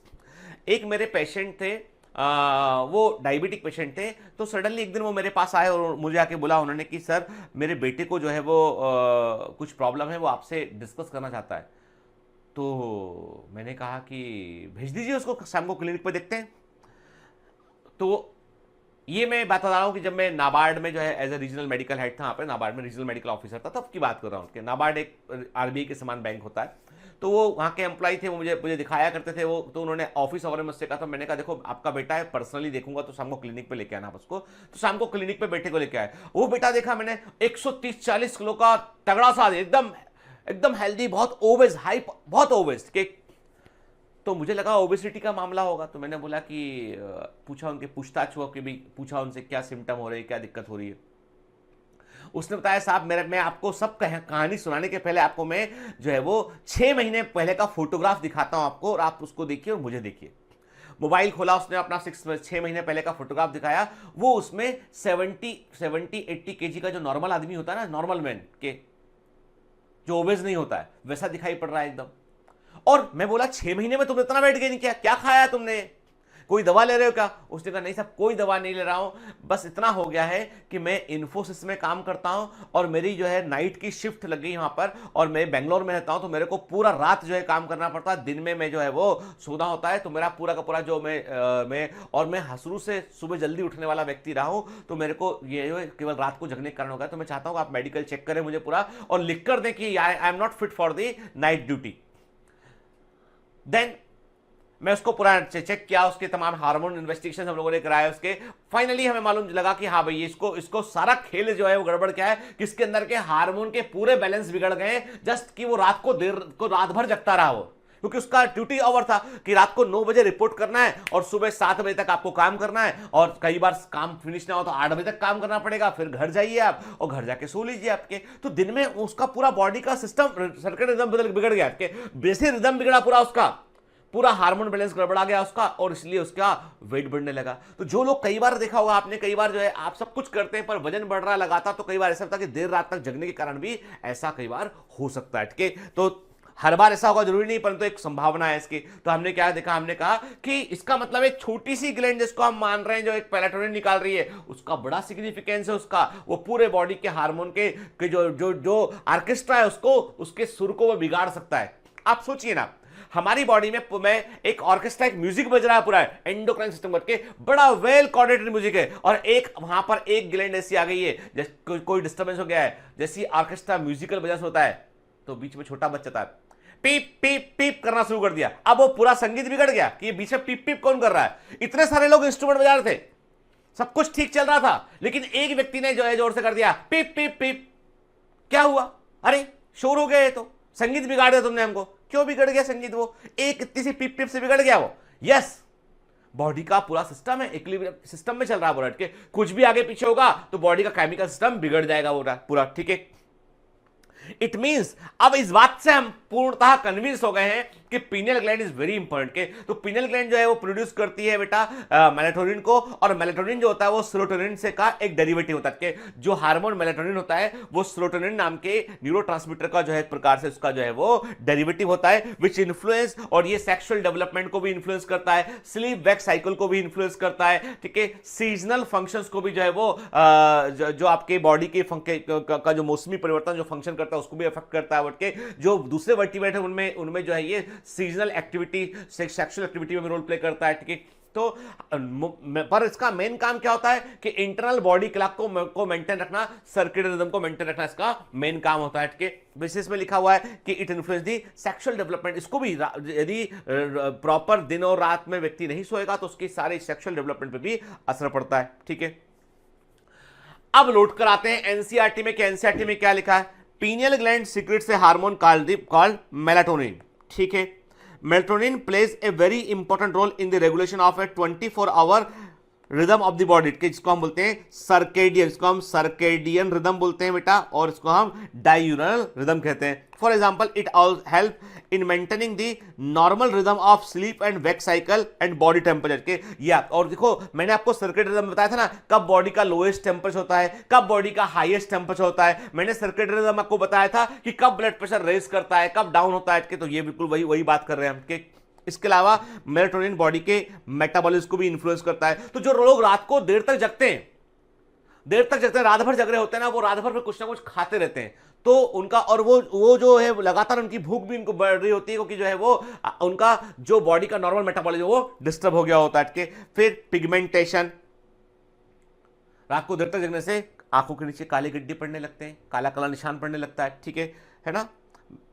Speaker 2: एक मेरे पेशेंट थे, वो डायबिटिक पेशेंट थे। तो सडनली एक दिन वो मेरे पास आए और मुझे आके बोला उन्होंने कि सर मेरे बेटे को जो है वो कुछ प्रॉब्लम है, वो आपसे डिस्कस करना चाहता है। तो मैंने कहा कि भेज दीजिए उसको, शाम को क्लिनिक पे देखते हैं। तो ये मैं बात बता रहा हूँ कि जब मैं नाबार्ड में जो है as a regional medical head था, वहाँ पे नाबार्ड में रीजनल मेडिकल ऑफिसर था, तब की बात कर रहा हूँ। नाबार्ड एक RBI के समान बैंक होता है। तो वो वहाँ के एम्प्लॉय थे, वो मुझे दिखाया करते थे वो। तो उन्होंने ऑफिस आवर में मुझसे कहा था, मैंने कहा देखो आपका बेटा है, पर्सनली देखूंगा तो शाम को क्लिनिक पे लेके आना आप उसको। तो शाम को क्लिनिक पे बेटे को लेके आए। वो बेटा देखा मैंने 130-40 किलो का तगड़ा सा, एकदम हेल्दी, बहुत ओबेस, हाइप, बहुत ओबेस के। तो मुझे लगा ओबेसिटी का मामला होगा। तो मैंने बोला कि पूछा, उनके पूछताछ हुआ कि भी पूछा उनसे क्या सिम्टम हो रहे हैं, क्या दिक्कत हो रही है। उसने बताया साहब मैं आपको सब कहानी सुनाने के पहले आपको मैं जो है वो 6 महीने पहले का फोटोग्राफ दिखाता हूं आपको, और आप उसको देखिए और मुझे देखिए। मोबाइल खोला उसने अपना, 6 महीने पहले का फोटोग्राफ दिखाया। वो उसमें 70-80 kg का जो नॉर्मल आदमी होता है ना, नॉर्मल मैन के, जो ओबेस नहीं होता है, वैसा दिखाई पड़ रहा है एकदम। और मैं बोला 6 महीने में तुमने इतना वेट गेन किया, क्या खाया तुमने, कोई दवा ले रहे हो क्या? उसने कहा नहीं साहब कोई दवा नहीं ले रहा हूं, बस इतना हो गया है कि मैं इन्फोसिस में काम करता हूं और मेरी जो है नाइट की शिफ्ट लग गई वहां पर, और मैं बेंगलोर में रहता हूं, तो मेरे को पूरा रात जो है काम करना पड़ता है, दिन में मैं जो है वो सोना होता है। तो मेरा पूरा का पूरा जो मैं हसरू से सुबह जल्दी उठने वाला व्यक्ति रहा हूं, तो मेरे को ये जो है केवल रात को जगने के कारण होगा। तो मैं चाहता हूं आप मेडिकल चेक करें मुझे पूरा और लिख कर दें कि I am not fit for the night duty. Then मैं उसको पूरा चेक किया, उसके तमाम हार्मोन इन्वेस्टिगेशन हम लोगों ने कराया उसके। फाइनली हमें मालूम लगा कि हाँ भाई इसको सारा खेल जो है वो गड़बड़ क्या है, किसके अंदर के हार्मोन के पूरे बैलेंस बिगड़ गए, जस्ट कि वो रात भर जगता रहा वो, क्योंकि उसका ड्यूटी आवर था कि रात को 9 बजे रिपोर्ट करना है और सुबह 7 बजे तक आपको काम करना है, और कई बार काम फिनिश ना हो तो 8 बजे तक काम करना पड़ेगा, फिर घर जाइए आप और घर जाके सो लीजिए आपके। तो दिन में उसका पूरा बॉडी का सिस्टम सर्किट रिदम बिगड़ गया, आपके बेसिक रिदम बिगड़ा पूरा उसका, पूरा हार्मोन बैलेंस गड़बड़ा गया उसका, और इसलिए उसका वेट बढ़ने लगा। तो जो लोग, कई बार देखा होगा आपने, कई बार जो है आप सब कुछ करते हैं पर वजन बढ़ रहा है लगातार, तो कई बार ऐसा होता है कि देर रात तक जगने के कारण भी ऐसा कई बार हो सकता है। ठीक है, तो हर बार ऐसा होगा जरूरी नहीं, परंतु एक संभावना है इसकी। तो हमने क्या देखा, हमने कहा कि इसका मतलब एक छोटी सी ग्लैंड जिसको हम मान रहे हैं जो एक मेलाटोनिन निकाल रही है, उसका बड़ा सिग्निफिकेंस है उसका, वो पूरे बॉडी के हार्मोन के जो ऑर्केस्ट्रा है उसको, उसके सुर को वो बिगाड़ सकता है। आप सोचिए ना, हमारी बॉडी में एक ऑर्केस्ट्रा, एक म्यूजिक बज रहा है पूरा, एंडोक्राइन सिस्टम करके बड़ा वेल कोऑर्डिनेटेड म्यूजिक है, और एक वहां पर एक ग्लैंड ऐसी आ गई है जैसे कोई डिस्टर्बेंस हो गया है, जैसी ऑर्केस्ट्रा म्यूजिकल वजह से होता है, तो बीच में छोटा बच्चा था, पीप पीप पीप करना शुरू कर दिया। अब वो पूरा संगीत बिगड़ गया कि ये बीच में पीप पीप कौन कर रहा है। इतने सारे लोग इंस्ट्रूमेंट बजा रहे थे, सब कुछ ठीक चल रहा था, लेकिन एक व्यक्ति ने जो है जोर से कर दिया पीप पीप पीप। क्या हुआ? अरे शोर हो गया, तो संगीत बिगाड़ दिया तुमने हमको। क्यों बिगड़ गया संगीत? वो एक इतनी सी पीप पीप से बिगड़ गया वो। यस, बॉडी का पूरा सिस्टम है, इक्विलिब्रियम सिस्टम में चल रहा है पूरा, ठीक है। कुछ भी आगे पीछे होगा तो बॉडी का केमिकल सिस्टम बिगड़ जाएगा पूरा, ठीक है। इट मींस अब इस बात से हम पूर्णतः कन्विंस हो गए हैं कि pineal gland is very important के। तो पीनियल ग्लैंड जो है वो प्रोड्यूस करती है बेटा मेलाटोनिन को, और मेलाटोनिन जो होता है वो सेरोटोनिन से का एक डेरिवेटिव होता है कि जो हार्मोन मेलाटोनिन होता है वो सेरोटोनिन नाम के न्यूरोट्रांसमीटर का जो है एक प्रकार से उसका जो है वो डेरिवेटिव होता है, विच इन्फ्लुएंस, और ये सेक्सुअल डेवलपमेंट को भी इन्फ्लुएंस करता है, स्लीप वेक साइकिल को भी इन्फ्लुएंस करता है, ठीक है। सीजनल फंक्शंस को भी जो है वो जो आपके बॉडी के का जो मौसमी परिवर्तन जो फंक्शन करता है उसको भी अफेक्ट करता है, बट जो दूसरे वर्टिब्रेट है उनमें जो है ये सीजनल एक्टिविटी, सेक्सुअल एक्टिविटी में रोल प्ले करता है, ठीक है। तो पर इसका मेन काम क्या होता है कि इंटरनल बॉडी क्लॉक को मेंटेन रखना, सर्केडियन रिदम को मेंटेन रखना इसका मेन काम होता है, ठीक है। विशेष में लिखा हुआ है कि it influence the sexual development. इसको भी यदि प्रॉपर दिन और रात में व्यक्ति नहीं सोएगा तो उसकी सारी सेक्सुअल डेवलपमेंट पे भी असर पड़ता है, ठीक है। अब लौट कर आते हैं एनसीईआरटी में, कि एनसीईआरटी में क्या लिखा है। Pineal gland secretes a hormone called melatonin, ठीक है। Melatonin plays a very important role in the regulation of a 24 rhythm of the body, जिसको हम बोलते हैं सर्केडियन, इसको हम सर्केडियन रिदम बोलते हैं बेटा, और इसको हम डायूरल रिदम कहते हैं। For example it all help in maintaining the normal rhythm of sleep and wake cycle and body temperature के। या और देखो मैंने आपको सर्केडियन रिदम बताया था ना, कब बॉडी का लोएस्ट टेम्परेचर होता है, कब बॉडी का हाईएस्ट टेम्परेचर होता है। मैंने सर्केडियन रिदम आपको बताया था कि कब ब्लड प्रेशर रेज करता है, कब डाउन होता है, तो ये बिल्कुल वही बात कर रहे हैं हम कि इसके अलावा मेलाटोनिन बॉडी के मेटाबॉलिज्म को भी इन्फ्लुएंस करता है। तो जो लोग रात को देर तक जगते हैं, रात भर जग रहे होते हैं ना, वो रात भर में कुछ ना कुछ खाते रहते हैं, तो उनका, और वो जो है लगातार उनकी भूख भी उनको बढ़ रही होती है, क्योंकि जो है वो उनका जो बॉडी का नॉर्मल मेटाबॉलिज्म वो डिस्टर्ब हो गया होता है। फिर पिगमेंटेशन, रात को देर तक जगने से आंखों के नीचे काली गड्ढे पड़ने लगते हैं, काला काला निशान पड़ने लगता है, ठीक है ना।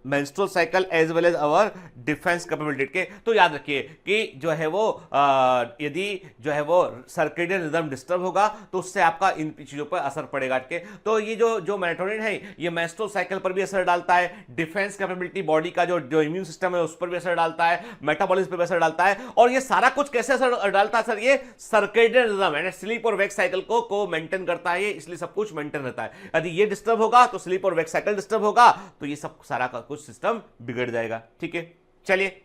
Speaker 2: Menstrual cycle as well as our defence capability के। तो याद रखिए कि जो है वो यदि जो है वो सर्केडियन रिदम डिस्टर्ब होगा तो उससे आपका इन चीजों पर असर पड़ेगा, ठीक है। तो ये जो मेलाटोनिन है ये मेंस्ट्रुअल साइकिल पर भी असर डालता है, डिफेंस कैपेबिलिटी, बॉडी का जो इम्यून सिस्टम है उस पर भी असर डालता है, मेटाबॉलिज्म पर भी असर डालता है, और ये सारा कुछ कैसे असर डालता है सर? ये सर्केडियन रिदम है, स्लीप और वेक साइकिल को मेंटेन करता है, इसलिए सब कुछ मेंटेन रहता है। यदि ये डिस्टर्ब होगा तो स्लीप और वेक साइकिल डिस्टर्ब होगा, तो ये सब सारा का कुछ सिस्टम बिगड़ जाएगा, ठीक है। चलिए,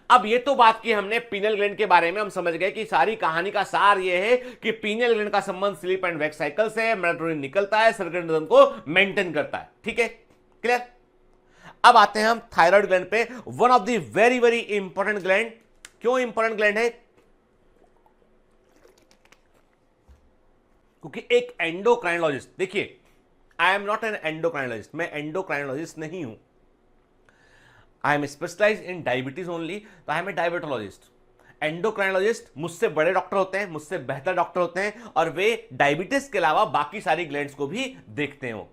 Speaker 2: अब ये तो बात की हमने पीनियल ग्लैंड के बारे में, हम समझ गए कि सारी कहानी का सार ये है कि पीनियल ग्लैंड का संबंध स्लीप एंड वेक साइकिल से, मेलाटोनिन निकलता है, सर्केडियन रिदम को मेंटेन करता है, ठीक है, क्लियर। अब आते हैं हम थायराइड ग्लैंड पे, one of the very very important gland. क्यों इंपॉर्टेंट ग्लैंड है? क्योंकि एक एंडोक्राइनोलॉजिस्ट, देखिए I am not an endocrinologist, मैं एंडोक्राइनोलॉजिस्ट नहीं हूं, I am specialise in diabetes only, तो I am a diabetologist. Endocrinologist मुझसे बड़े डॉक्टर होते हैं, मुझसे बेहतर डॉक्टर होते हैं, और वे डायबिटीज के अलावा बाकी सारी ग्लैंड्स को भी देखते हो।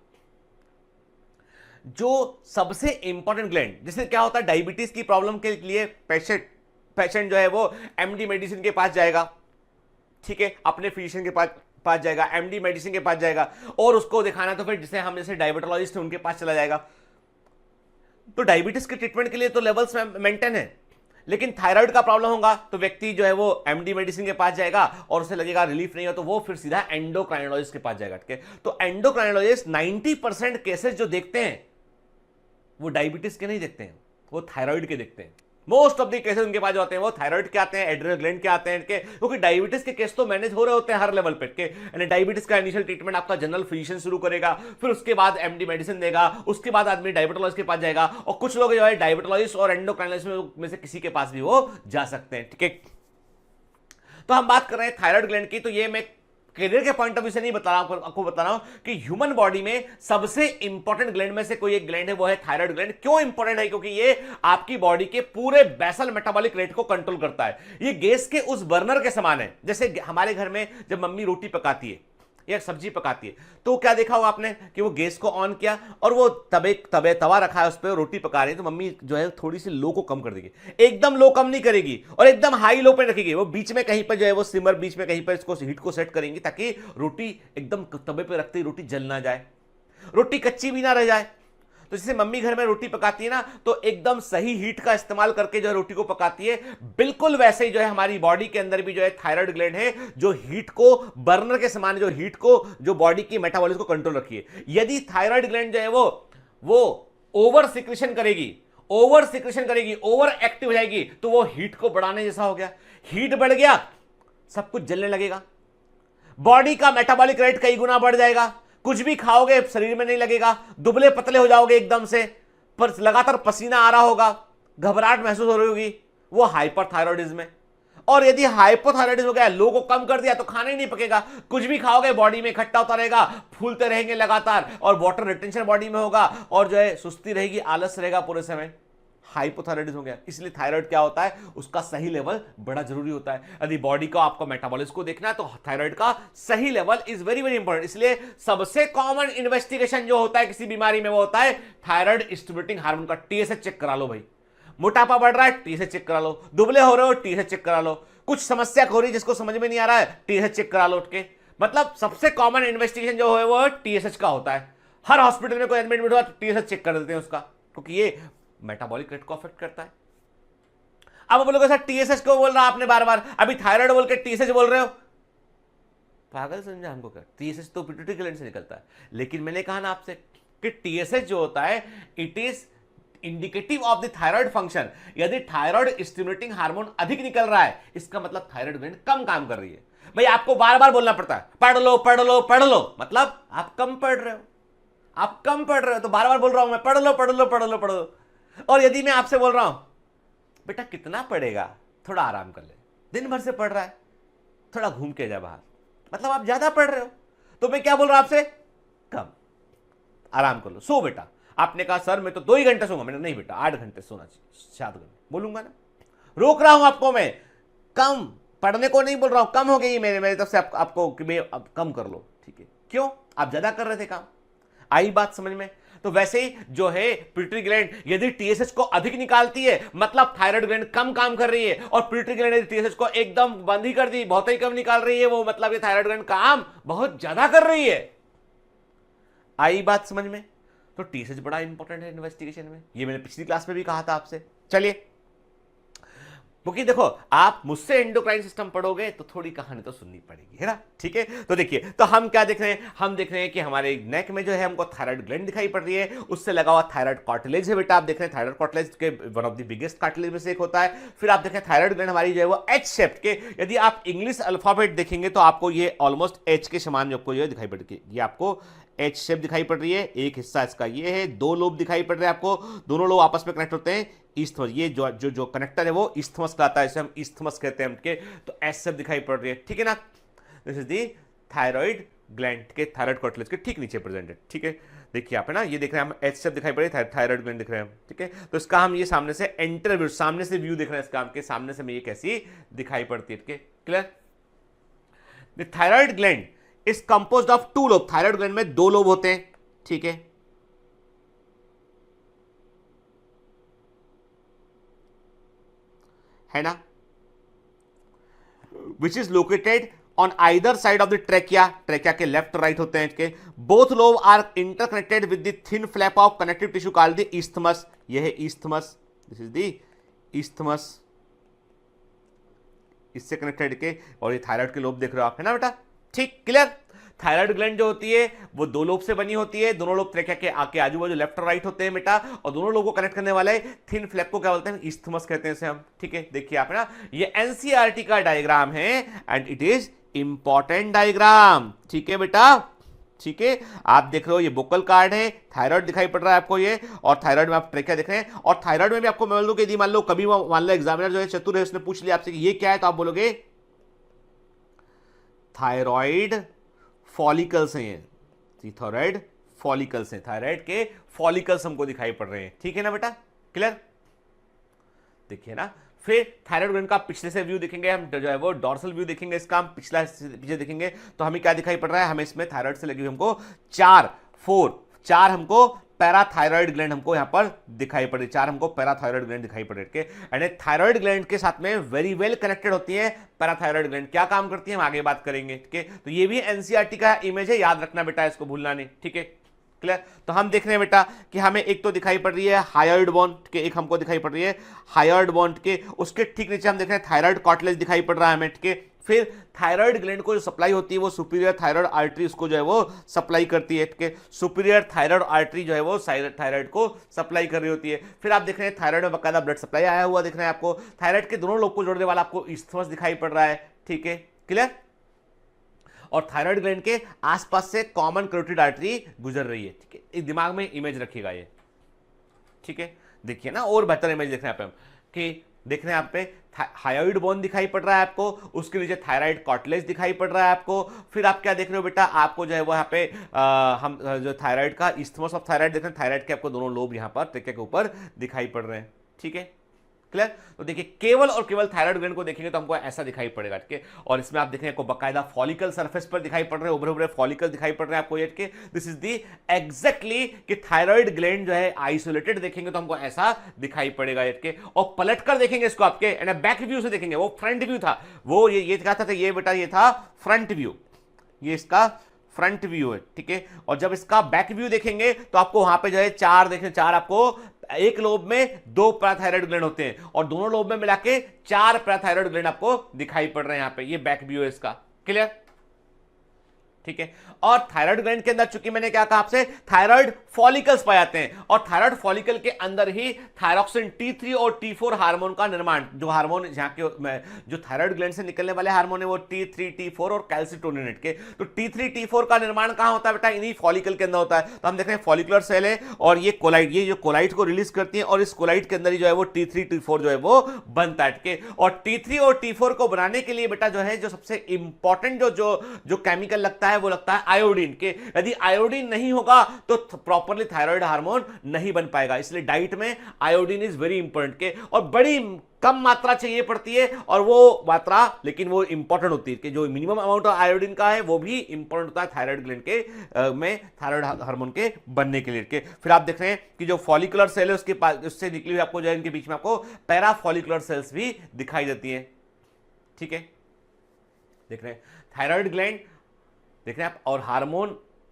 Speaker 2: जो सबसे इंपॉर्टेंट ग्लैंड, जैसे क्या होता है डायबिटीज की प्रॉब्लम के लिए पेशेंट जो है वो एमडी मेडिसिन के पास जाएगा, ठीक है, अपने फिजिशियन के पास जाएगा, एमडी मेडिसिन के पास जाएगा, और उसको दिखाना तो फिर जिसे हम जैसे डायबिटोलॉजिस्ट हैं उनके पास चला जाएगा। तो डायबिटीज के ट्रीटमेंट के लिए तो लेवल्स मेंटेन है, लेकिन थायराइड का प्रॉब्लम होगा तो व्यक्ति जो है वो एमडी मेडिसिन के पास जाएगा और उसे लगेगा रिलीफ नहीं हो तो वो फिर सीधा एंडोक्राइनोलॉजिस्ट के पास जाएगा, ठीक है। तो एंडोक्राइनोलॉजिस्ट 90% केसेस जो देखते हैं वो डायबिटीज के नहीं देखते हैं, वो थायराइड के देखते हैं, मोस्ट ऑफ द केसेस उनके पास जो आते हैं वो थायराइड के आते हैं, एड्रिनल ग्लैंड के आते हैं इनके, क्योंकि डायबिटीज के केस तो मैनेज हो रहे होते हैं हर लेवल पे के। यानी डायबिटीज का इनिशियल ट्रीटमेंट आपका जनरल फिजिशियन शुरू करेगा, फिर उसके बाद एमडी मेडिसिन देगा, उसके बाद आदमी डायबिटोलॉजिस्ट के पास जाएगा, और कुछ लोग जो है डायबिटोलॉजिस्ट और एंडोक्राइनोलॉजिस्ट में से किसी के पास भी वो जा सकते हैं, ठीक है। तो हम बात कर रहे हैं थायराइड ग्लैंड की। तो ये मैं करियर के पॉइंट ऑफ व्यू से नहीं बता रहा हूं, आपको बता रहा हूं कि ह्यूमन बॉडी में सबसे इंपॉर्टेंट ग्लैंड में से कोई एक ग्लैंड है, वो है थायराइड ग्लैंड। क्यों इंपॉर्टेंट है? क्योंकि ये आपकी बॉडी के पूरे बेसल मेटाबॉलिक रेट को कंट्रोल करता है। ये गैस के उस बर्नर के समान है। जैसे हमारे घर में जब मम्मी रोटी पकाती है या सब्जी पकाती है, तो क्या देखा होगा आपने कि वो गैस को ऑन किया और वो तवा रखा है, उस पर रोटी पका रही है, तो मम्मी जो है थोड़ी सी लो को कम कर देगी, एकदम लो कम नहीं करेगी और एकदम हाई लो पे रखेगी। वो बीच में कहीं पर जो है वो सिमर, बीच में कहीं पर इसको हीट को सेट करेंगी ताकि रोटी एकदम तवे पे रखते ही रोटी जल ना जाए, रोटी कच्ची भी ना रह जाए। तो जैसे मम्मी घर में रोटी पकाती है ना, तो एकदम सही हीट का इस्तेमाल करके जो है रोटी को पकाती है, बिल्कुल वैसे ही जो है हमारी बॉडी के अंदर भी जो है थायराइड ग्लैंड है, जो हीट को बर्नर के समान, जो हीट को, जो बॉडी की मेटाबॉलिज्म को कंट्रोल रखी है। यदि थायराइड ग्लैंड जो है वो ओवर सिक्रेशन करेगी, ओवर एक्टिव हो जाएगी, तो वो हीट को बढ़ाने जैसा हो गया। हीट बढ़ गया, सब कुछ जलने लगेगा, बॉडी का मेटाबॉलिक रेट कई गुना बढ़ जाएगा, कुछ भी खाओगे शरीर में नहीं लगेगा, दुबले पतले हो जाओगे एकदम से, पर लगातार पसीना आ रहा होगा, घबराहट महसूस हो रही होगी, वो हाइपरथायरॉयडिज्म है। और यदि हाइपोथायरॉयडिज्म हो गया, लो को कम कर दिया, तो खाना ही नहीं पकेगा, कुछ भी खाओगे बॉडी में इकट्ठा होता रहेगा, फूलते रहेंगे लगातार, और वाटर रिटेंशन बॉडी में होगा, और जो है सुस्ती रहेगी, आलस रहेगा पूरे समय। हाइपोथायरॉयडिज्म हो गया। इसलिए थायराइड क्या होता है, उसका सही लेवल बड़ा जरूरी होता है। यदि बॉडी को आपको मेटाबॉलिज्म को देखना है तो थायराइड का सही level is very very important. इसलिए सबसे कॉमन इन्वेस्टिगेशन जो होता है किसी बीमारी में, वो होता है थायराइड स्टिमुलेटिंग हार्मोन का। टीएसएच चेक करा लो भाई, मोटापा बढ़ रहा है टीएसएच चेक करा लो, दुबले हो रहे हो टीएसएच चेक करा लो, कुछ समस्या हो रही है जिसको समझ में नहीं आ रहा है टीएसएच चेक करा लो उठ के। मतलब सबसे कॉमन इन्वेस्टिगेशन जो है वो टीएसएच का होता है। हर हॉस्पिटल में कोई एडमिट हुआ तो टीएसएच चेक कर देते हैं उसका, क्योंकि ये मेटाबॉलिक रेट को अफेक्ट करता है। अब बोलोगे सर टीएसएच को बोल रहा आपने बार बार, अभी थायराइड बोल के टीएसएच बोल रहे हो, पागल समझा हमको क्या? टीएसएच तो पिट्यूटरी ग्लैंड से निकलता है। लेकिन मैंने कहा ना आपसे कि टीएसएच जो होता है it is indicative of the thyroid function. यदि थायराइड स्टिमुलेटिंग हार्मोन अधिक निकल रहा है, इसका मतलब थायराइड ग्लैंड कम काम कर रही है। भाई आपको बार बार बोलना पड़ता है पढ़ लो पढ़ लो पढ़ लो, मतलब आप कम पढ़ रहे हो, आप कम पढ़ रहे हो, तो बार बार बोल रहा हूं मैं पढ़ लो पढ़ लो पढ़ लो पढ़ लो। और यदि मैं आपसे बोल रहा हूं बेटा कितना पढ़ेगा, थोड़ा आराम कर ले, दिन भर से पढ़ रहा है, थोड़ा घूम के जा बाहर, मतलब आप ज्यादा पढ़ रहे हो, तो मैं क्या बोल रहा हूं आपसे, कम आराम कर लो, सो बेटा। आपने कहा सर मैं तो 2 ही घंटे सोऊंगा, मैंने नहीं बेटा 8 घंटे सोना चाहिए, 7 घंटे बोलूंगा ना, रोक रहा हूं आपको मैं, कम पढ़ने को नहीं बोल रहा हूं, कम हो गई मेरे तरफ से आपको कि मैं अब कम कर लो, ठीक है। क्यों? आप ज्यादा कर रहे थे काम। आई बात समझ में? तो वैसे ही जो है पिट्यूटरी ग्लैंड यदि टीएसएच को अधिक निकालती है, मतलब थायराइड ग्लैंड कम काम कर रही है, और पिट्यूटरी ग्लैंड यदि टीएसएच को एकदम बंद ही कर दी, बहुत ही कम निकाल रही है, वो मतलब ये थायराइड ग्लैंड काम बहुत ज्यादा कर रही है। आई बात समझ में? तो टीएसएच बड़ा इंपॉर्टेंट है इन्वेस्टिगेशन में, ये मैंने पिछली क्लास में भी कहा था आपसे। चलिए, क्योंकि देखो आप मुझसे एंडोक्राइन सिस्टम पढ़ोगे तो थोड़ी कहानी तो सुननी पड़ेगी, है ना, ठीक है। तो देखिए, तो हम क्या देख रहे हैं, हम देख रहे हैं कि हमारे नेक में जो है हमको थायराइड ग्लैंड दिखाई पड़ रही है, उससे लगा हुआ थायराइड कार्टिलेज है बेटा। आप देख रहे हैं थायराइड कार्टिलेज के one of the biggest cartilage में से एक होता है। फिर आप देखें थायराइड ग्लैंड हमारी जो है वो एच शेप्ड के, यदि आप इंग्लिश अल्फाबेट देखेंगे तो आपको ये ऑलमोस्ट एच के समान आपको जो है दिखाई पड़ेगी, ये आपको एच शेप दिखाई पड़ रही है। एक हिस्सा इसका ये है, 2 लोब दिखाई पड़ रहे हैं आपको, दोनों लोब आपस में कनेक्ट होते हैं ईस्थमस, ये जो कनेक्टर है वो ईस्थमस कहलाता है, इसे हम ईस्थमस कहते हैं उनके, तो एच शेप दिखाई पड़ रही है, ठीक है ना। This is the thyroid gland के, थायराइड कार्टिलेज के ठीक नीचे प्रेजेंटेड, ठीक है। देखिए आप है ना, ये देख रहे हैं हम एच शेप दिखाई पड़ रही है, थायराइड ग्लैंड दिख रहे हैं, ठीक है। तो इसका हम ये सामने से एंटर सामने से व्यू देख रहे हैं इसका, आपके सामने से में ये कैसी दिखाई पड़ती है, ठीक है, clear. The thyroid gland is composed of 2 lobe, thyroid gland में 2 लोब होते हैं, ठीक है, है ना, which is located on either side of the trachea, trachea के लेफ्ट राइट होते हैं इसके। Both lobe are interconnected with the thin flap of connective tissue called the isthmus, यह है isthmus, this is the isthmus, इससे connected के, और ये थायराइड के लोब देख रहे हो आप, है ना बेटा, ठीक, क्लियर। थायराइड ग्लैंड जो होती है वो दो लोब से बनी होती है, दोनों लोब त्रिज्या के आके आजू बाजू लेफ्ट और राइट होते हैं बेटा, और दोनों लोगों को कनेक्ट करने वाले थिन फ्लैप को क्या बोलते हैं, इस्थमस कहते हैं इसे हम। ठीक है, देखिए आप ना, ये एनसीईआरटी का डायग्राम है and it is important diagram. ठीक है बेटा, ठीक है, आप देख रहे हो ये बोकल कार्ड है, थायराइड दिखाई पड़ रहा है आपको ये, और थायराइड में आप ट्रेकिया देख रहे हैं, और थायराइड में भी आपको मैं बोल दूं कि यदि मान लो कभी मान लो एग्जामिनर जो है चतुर है, उसने पूछ लिया आपसे कि ये क्या है, तो आप बोलोगे थायराइड फॉलिकल्स हैं, ये थायराइड फॉलिकल्स हैं, थायराइड के फॉलिकल्स हमको दिखाई पड़ रहे हैं। ठीक है ना बेटा, क्लियर? देखिए ना, फिर थायराइड ग्लैंड का पिछले से व्यू देखेंगे हम, जो है वो डॉर्सल व्यू देखेंगे, इसका हम पिछला पीछे देखेंगे, तो हमें क्या दिखाई पड़ रहा है, हमें इसमें थायराइड से लगी हुई हमको चार हमको पैराथायराइड ग्लैंड हमको यहां पर दिखाई पड़ रही, 4 हमको पैराथायराइड ग्लैंड दिखाई पड़ रही है। एंड थायराइड ग्लैंड के साथ में वेरी वेल कनेक्टेड होती है पैराथायराइड ग्लैंड। क्या काम करती है हम आगे बात करेंगे। ठीक है, तो ये भी एनसीईआरटी का इमेज है, याद रखना बेटा, इसको भूलना नहीं। ठीक है, क्लियर? तो हम देख रहे हैं बेटा कि हमें एक तो दिखाई पड़ रही है हायर्ड बोन के, एक हमको दिखाई पड़ रही है हायर्ड बोन के, उसके ठीक नीचे हम देख रहे हैं थायराइड कार्टिलेज दिखाई पड़ रहा है हमें। ठीक है, फिर थायराइड ग्लैंड को जो सप्लाई होती है वो सुपीरियर थायराइड आर्टरी उसको जो है वो सप्लाई करती है। ठीक है, सुपीरियर थायराइड आर्टरी जो है वो थायराइड को सप्लाई कर रही होती है। फिर आप देख रहे हैं थायराइड में बकायदा ब्लड सप्लाई आया हुआ दिख रहा है आपको, थायराइड के दोनों लोब को जोड़ने वाला आपको इस्थमस दिखाई पड़ रहा है। ठीक है, क्लियर? और थायराइड ग्लैंड के आसपास से कॉमन कैरोटिड आर्टरी गुजर रही है। ठीक है, एक दिमाग में इमेज रखिएगा ये। ठीक है, देखिए ना, और बेहतर इमेज देख रहे हैं आप कि देख रहे हैं आप पे हायोइड बोन दिखाई पड़ रहा है आपको, उसके नीचे थायराइड कार्टिलेज दिखाई पड़ रहा है आपको। फिर आप क्या देख रहे हो बेटा, आपको जो है वो यहाँ पे हम जो थायराइड का इस्थमस ऑफ थायराइड देख रहे हैं, थायराइड के आपको दोनों लोब यहाँ पर ट्रेकिया के ऊपर दिखाई पड़ रहे हैं। ठीक है, क्लियर? तो देखिए केवल और केवल थायराइड ग्लैंड को देखेंगे तो हमको ऐसा दिखाई पड़ेगा। ठीक है, और इसमें आप देखेंगे आपको बकायदा फॉलिकल सरफेस पर दिखाई पड़ रहे हैं, उभरे उभरे फॉलिकल दिखाई पड़ रहे हैं आपको। ये के दिस इज दी एग्जैक्टली कि थायराइड ग्लैंड जो है आइसोलेटेड देखेंगे तो हमको ऐसा दिखाई पड़ेगा। ये के और पलट कर देखेंगे इसको आपके एंड बैक व्यू से देखेंगे, वो फ्रंट व्यू था, वो ये क्या था, ये बेटा ये था फ्रंट व्यू, ये इसका फ्रंट व्यू है। ठीक है, और जब इसका बैक व्यू देखेंगे तो आपको वहां पे जो है चार आपको एक लोब में 2 पैराथायराइड ग्लैंड होते हैं और दोनों लोब में मिला के 4 पैराथायराइड ग्लैंड आपको दिखाई पड़ रहे हैं यहां पे। ये बैक व्यू है इसका, क्लियर? ठीक है, और थायराइड ग्लैंड के अंदर चूंकि मैंने क्या कहा आपसे, थायराइड फॉलिकल्स पाए जाते हैं और थायराइड फॉलिकल के अंदर ही थायरॉक्सिन T3 और T4 हार्मोन का निर्माण, जो हार्मोन जहां के जो थायराइड ग्लैंड से निकलने वाले हार्मोन है वो T3 T4 और कैल्सिटोनिन के, तो T3 T4 का निर्माण कहां होता है बेटा, इन्हीं फॉलिकल के अंदर होता है। तो हम देख रहे हैं फॉलिकुलर सेल है और ये कोलाइड, ये जो कोलाइड को रिलीज करती है और इस कोलाइड के अंदर ही जो है वो T3 T4 जो है वो बनता है। ठीक है, और T3 और T4 को बनाने के लिए बेटा जो है जो सबसे इंपॉर्टेंट जो केमिकल लगता है वो लगता है आयोडीन के। यदि आयोडीन नहीं होगा तो प्रॉपर्ली थायराइड हार्मोन नहीं बन पाएगा, इसलिए डाइट में आयोडीन इज वेरी इंपॉर्टेंट के, और बड़ी कम मात्रा चाहिए पड़ती है और वो मात्रा लेकिन वो इंपॉर्टेंट होती है कि जो मिनिमम अमाउंट ऑफ आयोडीन का है वो भी इंपॉर्टेंट होता है थायराइड ग्लैंड के में थायराइड हार्मोन के बनने के लिए। के फिर आप देख रहे हैं कि जो फॉलिकुलर सेल है उसके पास उससे निकली हुई आपको जो है इनके बीच में आपको पैरा फॉलिकुलर सेल्स भी दिखाई देती है। ठीक है, देख रहे हैं थायराइड ग्लैंड देख रहे हैं आप, और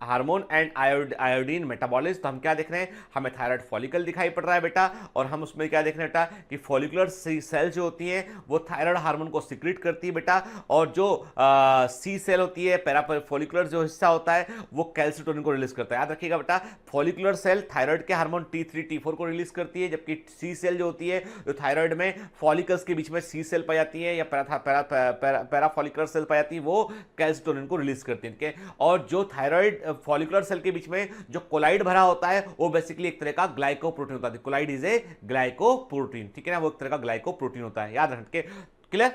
Speaker 2: हार्मोन एंड आयोडीन मेटाबॉलिज्म। तो हम क्या देख रहे हैं, हमें थायराइड फॉलिकल दिखाई पड़ रहा है बेटा, और हम उसमें क्या देख रहे हैं बेटा कि फॉलिकुलर सेल जो होती हैं वो थायराइड हार्मोन को सिक्रीट करती है बेटा, और जो सी सेल होती है पैरा फॉलिकुलर जो हिस्सा होता है वो कैल्सिटोनिन को रिलीज करता है। याद रखिएगा बेटा, फॉलिकुलर सेल थायराइड के हार्मोन T3 T4 को रिलीज करती है, जबकि सी सेल जो होती है जो थायराइड में फॉलिकल्स के बीच में सी सेल पाई जाती है या पैरा फॉलिकुलर सेल पाई जाती है वो कैल्सिटोनिन को रिलीज करती है। और जो थायराइड फॉलिकुलर सेल के बीच में जो कोलाइड भरा होता है वो बेसिकली एक तरह का ग्लाइकोप्रोटीन होता है। कोलाइड इज ए ग्लाइकोप्रोटीन, ठीक है ना, वो एक तरह का ग्लाइकोप्रोटीन होता है, याद रख के, क्लियर?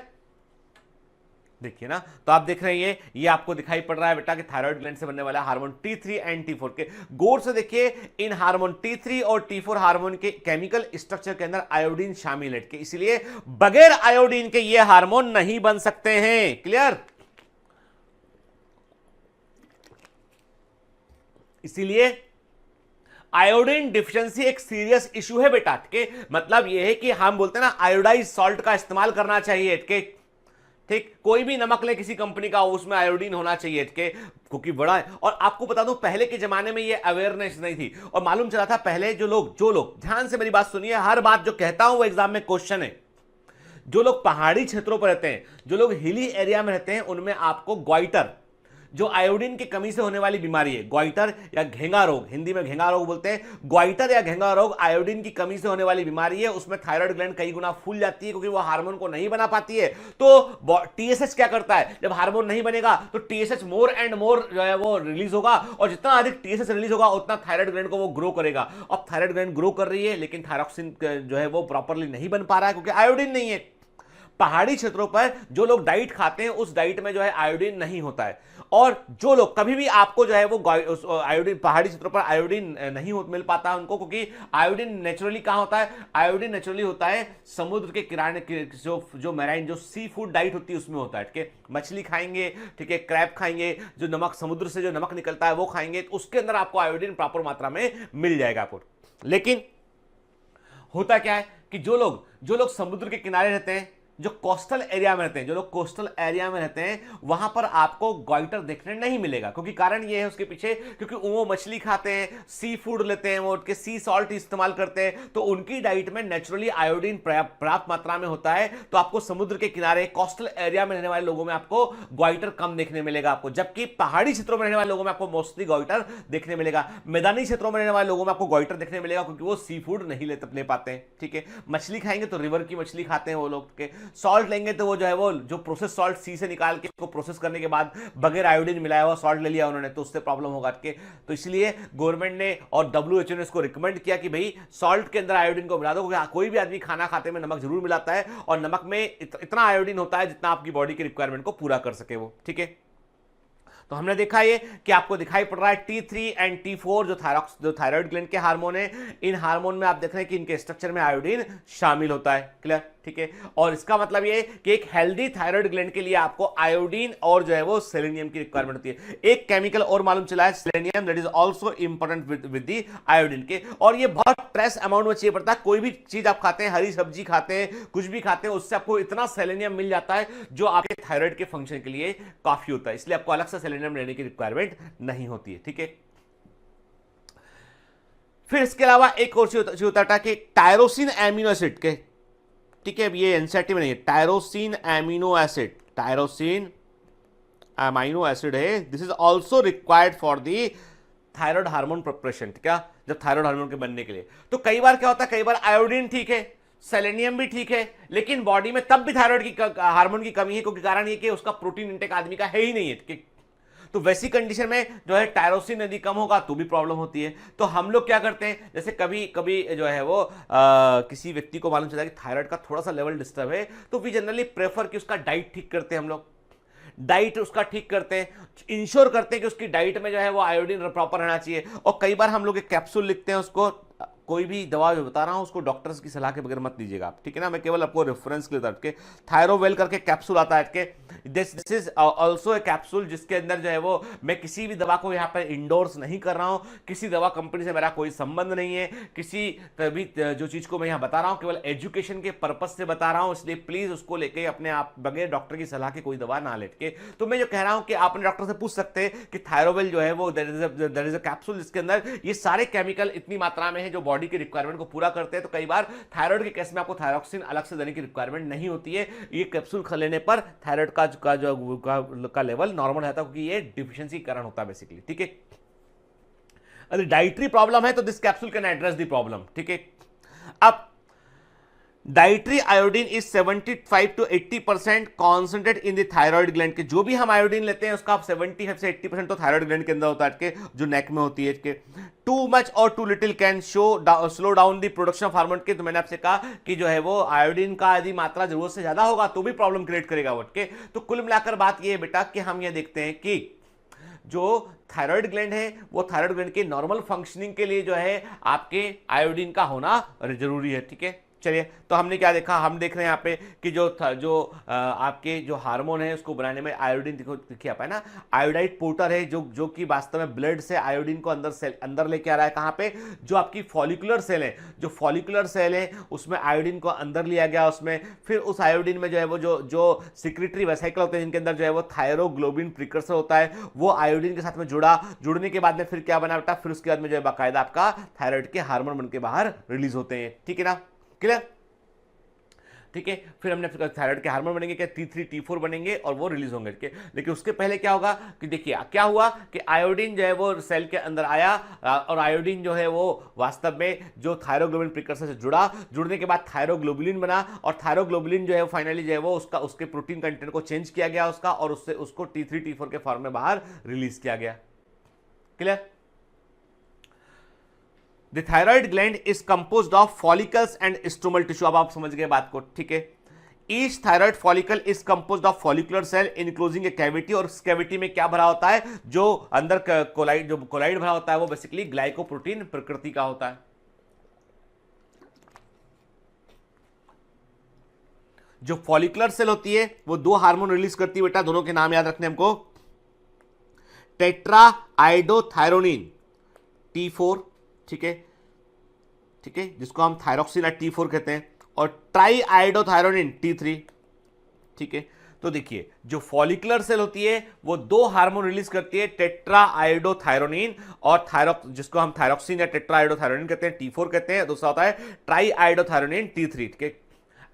Speaker 2: देखिए ना, तो आप देख रहे हैं ये आपको दिखाई पड़ रहा है बेटा कि थायराइड ग्लैंड से बनने वाला हार्मोन T3 एंड T4 के। गौर से देखिए इन हार्मोन T3 और T4 हार्मोन के केमिकल स्ट्रक्चर के अंदर आयोडीन शामिल है, इसलिए बगैर आयोडीन के ये हार्मोन नहीं बन सकते हैं, क्लियर? इसीलिए आयोडीन डिफिशिएंसी एक सीरियस इशू है बेटा, ठीक, मतलब यह है कि हम बोलते हैं ना आयोडाइज सॉल्ट का इस्तेमाल करना चाहिए, ठीक, कोई भी नमक ले किसी कंपनी का उसमें आयोडीन होना चाहिए, क्योंकि बड़ा है। और आपको बता दूं पहले के जमाने में ये अवेयरनेस नहीं थी और मालूम चला था पहले जो लोग ध्यान से मेरी बात सुनिए, हर बात जो कहता हूं वो एग्जाम में क्वेश्चन है। जो लोग पहाड़ी क्षेत्रों पर रहते हैं, जो लोग हिली एरिया में रहते हैं, उनमें आपको ग्वाइटर जो आयोडीन की कमी से होने वाली बीमारी है, ग्वाइटर या घेंगा रोग, हिंदी में घेंगा रोग बोलते हैं, ग्वाइटर या घेंगा रोग आयोडीन की कमी से होने वाली बीमारी है। उसमें थायराइड ग्लैंड कई गुना फूल जाती है क्योंकि वो हार्मोन को नहीं बना पाती है। तो टीएसएच क्या करता है, जब हार्मोन नहीं बनेगा तो टीएसएच मोर एंड मोर जो है वो रिलीज होगा, और जितना अधिक टीएसएच रिलीज होगा उतना थायराइड ग्लैंड को वो ग्रो करेगा। अब थायराइड ग्लैंड ग्रो कर रही है लेकिन थायरॉक्सिन जो है वो प्रॉपरली नहीं बन पा रहा है क्योंकि आयोडीन नहीं है। पहाड़ी क्षेत्रों पर जो लोग डाइट खाते हैं उस डाइट में जो है आयोडीन नहीं होता है, और जो लोग कभी भी आपको जो है वो आयोडीन, पहाड़ी क्षेत्रों पर आयोडीन नहीं मिल पाता है उनको, क्योंकि आयोडीन नेचुरली कहां होता है, आयोडीन नेचुरली होता है समुद्र के किनारे जो मैराइन जो सी फूड डाइट होती है उसमें होता है। ठीक है, मछली खाएंगे, ठीक है, क्रैब खाएंगे, जो नमक समुद्र से जो नमक निकलता है वो खाएंगे, तो उसके अंदर आपको आयोडीन प्रॉपर मात्रा में मिल जाएगा आपको। लेकिन होता क्या है कि जो लोग समुद्र के किनारे रहते हैं, जो कोस्टल एरिया में रहते हैं, जो लोग कोस्टल एरिया में रहते हैं, वहां पर आपको ग्वाइटर देखने नहीं मिलेगा, क्योंकि कारण ये है उसके पीछे, क्योंकि वो मछली खाते हैं, सी फूड लेते हैं, वो उनके सी सॉल्ट इस्तेमाल करते हैं, तो उनकी डाइट में नेचुरली आयोडीन पर्याप्त मात्रा में होता है। तो आपको समुद्र के किनारे कोस्टल एरिया में रहने वाले लोगों में आपको ग्वाइटर कम देखने मिलेगा आपको, जबकि पहाड़ी क्षेत्रों में रहने वाले लोगों में आपको मोस्टली ग्वाइटर देखने मिलेगा। मैदानी क्षेत्रों में रहने वाले लोगों में आपको ग्वाइटर देखने मिलेगा क्योंकि वो सी फूड नहीं ले पाते हैं। ठीक है, मछली खाएंगे तो रिवर की मछली खाते हैं वो लोग के, सॉल्ट लेंगे तो वो जो है वो जो प्रोसेस सॉल्ट सी से निकाल के उसको प्रोसेस करने के बाद बगैर आयोडीन मिलाया हुआ सॉल्ट ले लिया उन्होंने, तो उससे प्रॉब्लम होगा के। तो इसलिए गवर्नमेंट ने और डब्ल्यूएचओ ने इसको रिकमेंड किया कि भाई सॉल्ट के अंदर आयोडीन को मिला दो, क्योंकि कोई भी आदमी खाना खाते में नमक जरूर मिलाता है, और नमक में इतना आयोडीन होता है जितना आपकी बॉडी की रिक्वायरमेंट को पूरा कर सके वो। ठीक है, तो हमने देखा ये कि आपको दिखाई पड़ रहा है T3 एंड T4 जो थायराइड ग्लैंड के हार्मोन है, इन हार्मोन में आप देख रहे हैं कि इनके स्ट्रक्चर में आयोडीन शामिल होता है। क्लियर? ठीक है, और इसका मतलब ये कि एक हेल्दी थायराइड ग्लैंड के लिए आपको आयोडीन और जो है वो सेलेनियम की रिक्वायरमेंट होती है। एक केमिकल और मालूम चला है, selenium, that is also important with the iodine के, और ये बहुत ट्रेस अमाउंट में चाहिए पड़ता है। कोई भी चीज आप खाते हैं, हरी सब्जी खाते हैं, कुछ भी खाते हैं, उससे आपको इतना सेलेनियम मिल जाता है जो आपके थायराइड के फंक्शन के लिए काफी होता है, इसलिए आपको अलग से सेलेनियम लेने की रिक्वायरमेंट नहीं होती है। ठीक है, फिर इसके अलावा एक और चीज होता है कि टायरोसिन एमिनो एसिड के, ठीक है, ये एनसीईआरटी में नहीं है, tyrosine amino acid, tyrosine amino acid है, this is also required for the thyroid hormone preparation. ठीक है, जब थायराइड हार्मोन के बनने के लिए, तो कई बार क्या होता है, कई बार आयोडीन ठीक है, सेलेनियम भी ठीक है, लेकिन बॉडी में तब भी थायराइड की हार्मोन की कमी है, क्योंकि कारण ये कि उसका प्रोटीन इंटेक आदमी का है ही नहीं है। तो वैसी कंडीशन में जो है टायरोसिन यदि कम होगा तो भी प्रॉब्लम होती है। तो हम लोग क्या करते हैं, जैसे कभी कभी जो है वो किसी व्यक्ति को मालूम चला कि थायराइड का थोड़ा सा लेवल डिस्टर्ब है, तो वी जनरली प्रेफर कि उसका डाइट ठीक करते हैं, हम लोग डाइट उसका ठीक करते हैं, इंश्योर करते हैं कि उसकी डाइट में जो है वो आयोडीन प्रॉपर रहना चाहिए। और कई बार हम लोग एक कैप्सूल लिखते हैं उसको, कोई भी दवा जो बता रहा हूं उसको डॉक्टर्स की सलाह के बगैर मत लीजिएगा आप, ठीक है ना, मैं केवल आपको रेफरेंस के लिए के थायरोवेल करके कैप्सूल आता है के, this is also a capsule जिसके अंदर जो है वो, मैं किसी भी दवा को यहाँ पर इंडोर्स नहीं कर रहा हूं, किसी दवा कंपनी से मेरा कोई संबंध नहीं है, किसी भी जो चीज को मैं यहाँ बता रहा हूँ केवल एजुकेशन के पर्पज से बता रहा हूँ, इसलिए प्लीज उसको लेके अपने आप बगैर डॉक्टर की सलाह के कोई दवा ना लेके। तो मैं जो कह रहा हूँ कि आपने डॉक्टर से पूछ सकते हैं कि थायरोवेल जो है वो दैट इज अ कैप्सूल जिसके अंदर ये सारे केमिकल इतनी मात्रा में है जो बॉडी की रिक्वायरमेंट को पूरा करते हैं। तो कई बार थायराइड के केस में आपको थायरॉक्सिन अलग से देने की रिक्वायरमेंट नहीं होती है, ये कैप्सूल लेने पर थायराइड का लेवल नॉर्मल रहता है, क्योंकि ये डिफिशियंसी के कारण होता है बेसिकली। ठीक है, अगर डाइटरी प्रॉब्लम है तो this capsule can address the problem. ठीक है, अब dietary iodine is 75 to 80% concentrate in the thyroid gland के, जो भी हम आयोडीन लेते हैं उसका 75 से 80% तो थायराइड ग्लैंड के अंदर होता है के, जो नेक में होती है के। टू मच और too little can slow down the production of hormone के, तो मैंने आपसे कहा कि जो है वो आयोडीन का यदि मात्रा जरूरत से ज्यादा होगा तो भी प्रॉब्लम क्रिएट करेगा वो के। तो कुल मिलाकर बात ये है बेटा कि हम ये देखते हैं कि जो थायराइड ग्लैंड है वो थायराइड ग्लैंड के नॉर्मल फंक्शनिंग के लिए जो है आपके आयोडीन का होना जरूरी है। ठीक है, चलिए, तो हमने क्या देखा, हम देख रहे हैं यहाँ पे कि जो आपके जो हार्मोन है उसको बनाने में आयोडीन, देखिए आप है ना, आयोडाइड पोर्टर है जो कि वास्तव में ब्लड से आयोडीन को अंदर लेके आ रहा है। कहाँ पे, जो आपकी फॉलिकुलर सेल है, जो फॉलिकुलर सेल है उसमें आयोडीन को अंदर लिया गया, उसमें फिर उस आयोडीन में जो है वो जो सिक्रेटरी वेसिकल होते हैं जिनके अंदर जो है वो थायरोग्लोबिन प्रिकर्सर होता है, वो आयोडीन के साथ में जुड़ने के बाद में फिर क्या बना बेटा, फिर उसके बाद में जो है बाकायदा आपका थायराइड के हार्मोन बन के बाहर रिलीज होते हैं। ठीक है ना, क्लियर? ठीक है। फिर हमने थायराइड के हार्मोन बनेंगे क्या, T3 T4 बनेंगे और वो रिलीज होंगे, ठीक है। लेकिन उसके पहले क्या होगा कि देखिए क्या हुआ कि आयोडीन जो है वो सेल के अंदर आया और आयोडीन जो है वो वास्तव में जो थायरोग्लोबिन प्रिकर्सर से जुड़ने के बाद थायरोग्लोबुलिन बना, और थायरोग्लोबुलिन जो है फाइनली जो है वो उसके प्रोटीन कंटेंट को चेंज किया गया उसका, और उससे उसको T3 T4 के फॉर्म में बाहर रिलीज किया गया। Clear? The thyroid gland is composed of follicles and stromal tissue। अब आप समझ गए बात को, ठीक है। Each thyroid follicle is composed of follicular cell enclosing a cavity, और उस कैविटी में क्या भरा होता है, जो अंदर कोलाइड भरा होता है वो बेसिकली ग्लाइकोप्रोटीन प्रकृति का होता है। जो फॉलिकुलर सेल होती है वो दो हार्मोन रिलीज करती है बेटा, दोनों के नाम याद रखने हमको, टेट्रा आइडोथायरोनिन T4, ठीक है, ठीक है, जिसको हम थायरोक्सिन T4 कहते हैं, और ट्राई आइडोथायरोनिन T3, ठीक है। तो देखिए जो फॉलिकुलर सेल होती है वो दो हार्मोन रिलीज करती है, टेट्रा आइडोथायरोनिन और जिसको हम थायरोक्सिन या टेट्रा आइडोथायरोनिन कहते हैं, T4 कहते हैं। दूसरा होता है ट्राई आइडोथायरोनिन T3, ठीक है।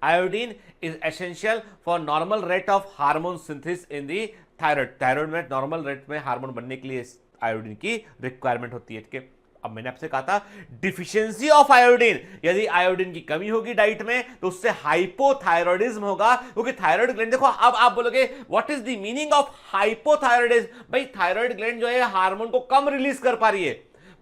Speaker 2: Iodine is essential for normal rate of hormone synthesis in the thyroid में नॉर्मल रेट में हार्मोन बनने के लिए आयोडीन की रिक्वायरमेंट होती है, ठीक है। अब मैंने आपसे कहा था डिफिशियंसी ऑफ आयोडीन, यदि आयोडीन की कमी होगी डाइट में तो उससे हाइपोथायरॉयडिज्म होगा, क्योंकि थायराइड ग्लैंड, देखो अब आप बोलोगे what is the meaning of hypothyroidism, भाई थायराइड ग्लैंड जो है हार्मोन को कम रिलीज कर पा रही है,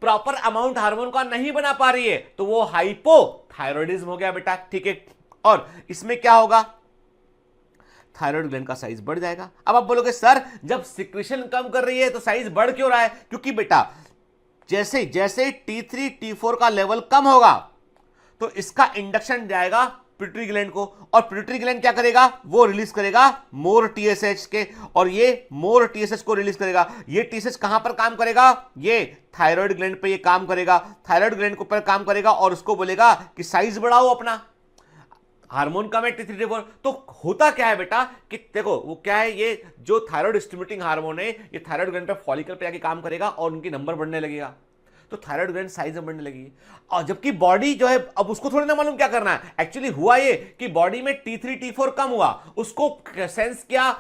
Speaker 2: प्रॉपर अमाउंट हार्मोन का नहीं बना पा रही है, तो वो हाइपोथायरॉयडिज्म हो गया बेटा, ठीक है। और इसमें क्या होगा, थायराइड ग्लैंड का साइज बढ़ जाएगा। अब आप बोलोगे सर जब सिक्रेशन कम कर रही है तो साइज बढ़ क्यों रहा है, क्योंकि बेटा जैसे जैसे T3 T4 का लेवल कम होगा तो इसका इंडक्शन जाएगा पिट्यूटरी ग्लैंड को, और पिट्यूटरी ग्लैंड क्या करेगा, वो रिलीज करेगा मोर TSH के, और ये मोर TSH को रिलीज करेगा। ये TSH कहां पर काम करेगा, ये थायराइड ग्लैंड पे ये काम करेगा, थायराइड ग्लैंड के ऊपर काम करेगा और उसको बोलेगा कि साइज बढ़ाओ अपना, हार्मोन कम है T3 T4। तो होता क्या है बेटा कि देखो वो क्या है, ये जो थायराइड स्टिमुलेटिंग हार्मोन है ये थायराइड ग्लैंड पे फॉलिकल पे आके काम करेगा और उनकी नंबर बढ़ने लगेगा, तो थायराइड ग्लैंड साइज बढ़ने लगेगी। और जबकि बॉडी जो है अब उसको थोड़ी ना मालूम क्या करना है, एक्चुअली हुआ ये कि बॉडी में T3 T4 कम हुआ, उसको सेंस किया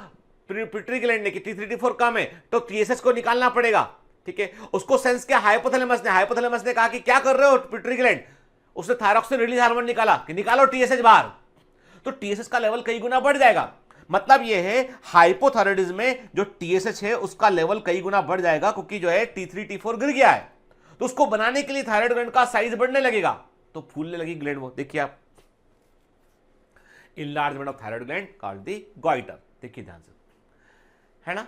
Speaker 2: पिट्यूटरी ग्लैंड ने कि T3 T4 कम है तो TSH को निकालना पड़ेगा, ठीक है। उसको सेंस किया हाइपोथैलेमस ने कहा कि क्या कर रहे हो पिट्यूटरी ग्लैंड, उसने थायरॉक्सिन रिलीज हार्मोन निकाला कि निकालो TSH बाहर, तो TSH का लेवल कई गुना बढ़ जाएगा। मतलब यह है हाइपोथायरॉयडिज्म में जो TSH है उसका लेवल कई गुना बढ़ जाएगा, क्योंकि जो है T3 T4 गिर गया है, तो उसको बनाने के लिए थायराइड ग्लैंड का साइज बढ़ने लगेगा, तो फूलने लगी ग्लैंड। वो देखिए आप, enlargement of thyroid gland called the goitre, देखिए ध्यान से, है ना।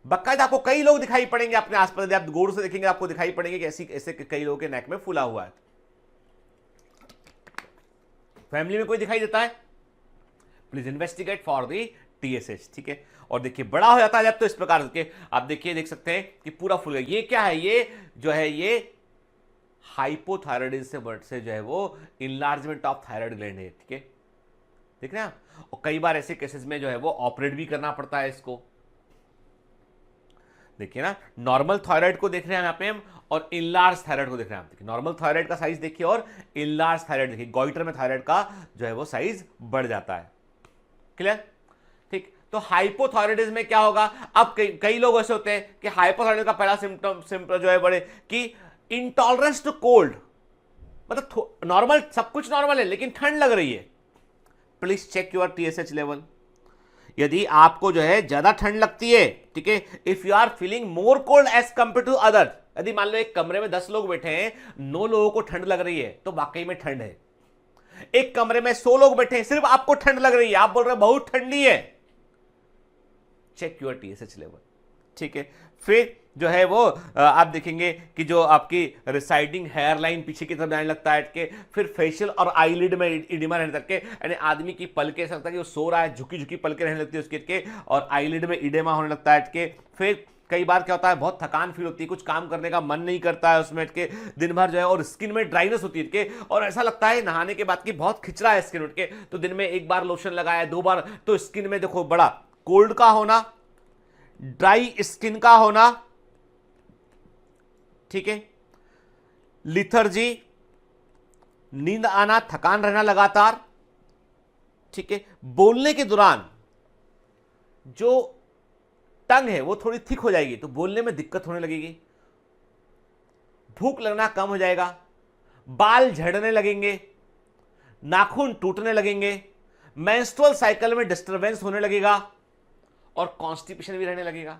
Speaker 2: बाकायदा आपको कई लोग दिखाई पड़ेंगे अपने आसपास, आप गौर से देखेंगे आपको दिखाई पड़ेंगे कि ऐसे कई लोगों के नेक में फूला हुआ है। फैमिली में कोई दिखाई देता है, please investigate for the TSH, ठीक है। और देखिए बड़ा हो जाता है जब तो इस प्रकार के आप देखिए देख सकते हैं कि पूरा फूल गया। ये क्या है, ये जो है ये हाइपोथायरॉयडिज्म से जो है वो इनलार्जमेंट ऑफ थायराइड ग्लैंड है, ठीक है, देख रहे हैं आप। और कई बार ऐसे केसेस में जो है वो ऑपरेट भी करना पड़ता है इसको, देखिए ना, नॉर्मल थायराइड को देख रहे हैं यहाँ पे हम, और इनलार्ज थायराइड को देख रहे हैं आप, देखिए नॉर्मल थायराइड का साइज देखिए और इनलार्ज थायराइड देखिए, गॉइटर में थायराइड का जो है वो साइज बढ़ जाता है। क्लियर, ठीक। तो हाइपोथायरॉयडिज्म में क्या होगा, अब कई लोग ऐसे होते हैं कि हाइपोथायरॉयडिज्म का पहला सिम्टम जो है बड़े कि इंटॉलरेंस टू कोल्ड, मतलब नॉर्मल सब कुछ नॉर्मल है लेकिन ठंड लग रही है। Please check your TSH level, यदि आपको जो है ज्यादा ठंड लगती है, ठीक है, if you are feeling more cold as compare to other, यदि मान लो एक कमरे में 10 लोग बैठे हैं, 9 लोगों को ठंड लग रही है तो वाकई में ठंड है। एक कमरे में 100 लोग बैठे हैं, सिर्फ आपको ठंड लग रही है, आप बोल रहे हैं बहुत ठंडी है, चेक योर TSH लेवल, ठीक है। फिर जो है वो आप देखेंगे कि जो आपकी रिसाइडिंग हेयर लाइन पीछे की तरफ जाने लगता है, के फिर फेशियल और आईलिड में इडिमा रहने तक के, यानी आदमी की पलकें ऐसा लगता है कि वो सो रहा है, झुकी झुकी पलकें रहने लगती है उसके के, और आईलिड में इडेमा होने लगता है के। फिर कई बार क्या होता है, बहुत थकान फील होती है, कुछ काम करने का मन नहीं करता है उसमें के दिन भर जो है, और स्किन में ड्राइनेस होती है के, और ऐसा लगता है नहाने के बाद की बहुत खिंचरा है स्किन उठ के, तो दिन में 1 बार लोशन लगाया, 2 बार, तो स्किन में देखो बड़ा कोल्ड का होना, ड्राई स्किन का होना, ठीक है, लिथर्जी, नींद आना, थकान रहना लगातार, ठीक है, बोलने के दौरान जो टंग है वो थोड़ी थिक हो जाएगी तो बोलने में दिक्कत होने लगेगी, भूख लगना कम हो जाएगा, बाल झड़ने लगेंगे, नाखून टूटने लगेंगे, मेंस्ट्रुअल साइकिल में डिस्टरबेंस होने लगेगा और कॉन्स्टिपेशन भी रहने लगेगा।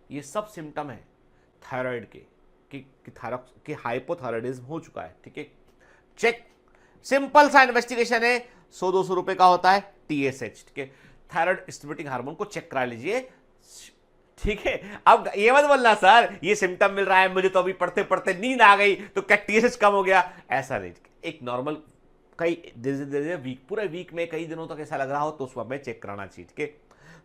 Speaker 2: ये सब सिम्टम है थायराइड के कि हाइपोथायराइडिज्म हो चुका है। ठीक है, चेक, सिंपल सा इन्वेस्टिगेशन है, 100-200 रुपए का होता है, TSH। ठीक है, थायराइड स्टिमुलेटिंग हार्मोन को चेक करा लीजिए। ठीक है, अब ये मत बोलना सर ये सिम्टम मिल रहा है मुझे तो अभी पढ़ते पढ़ते नींद आ गई तो क्या TSH कम हो गया, ऐसा नहीं। एक नॉर्मल कई वीक, पूरे वीक में कई दिनों तक ऐसा लग रहा हो तो उस वक्त में चेक कराना चाहिए। ठीक है,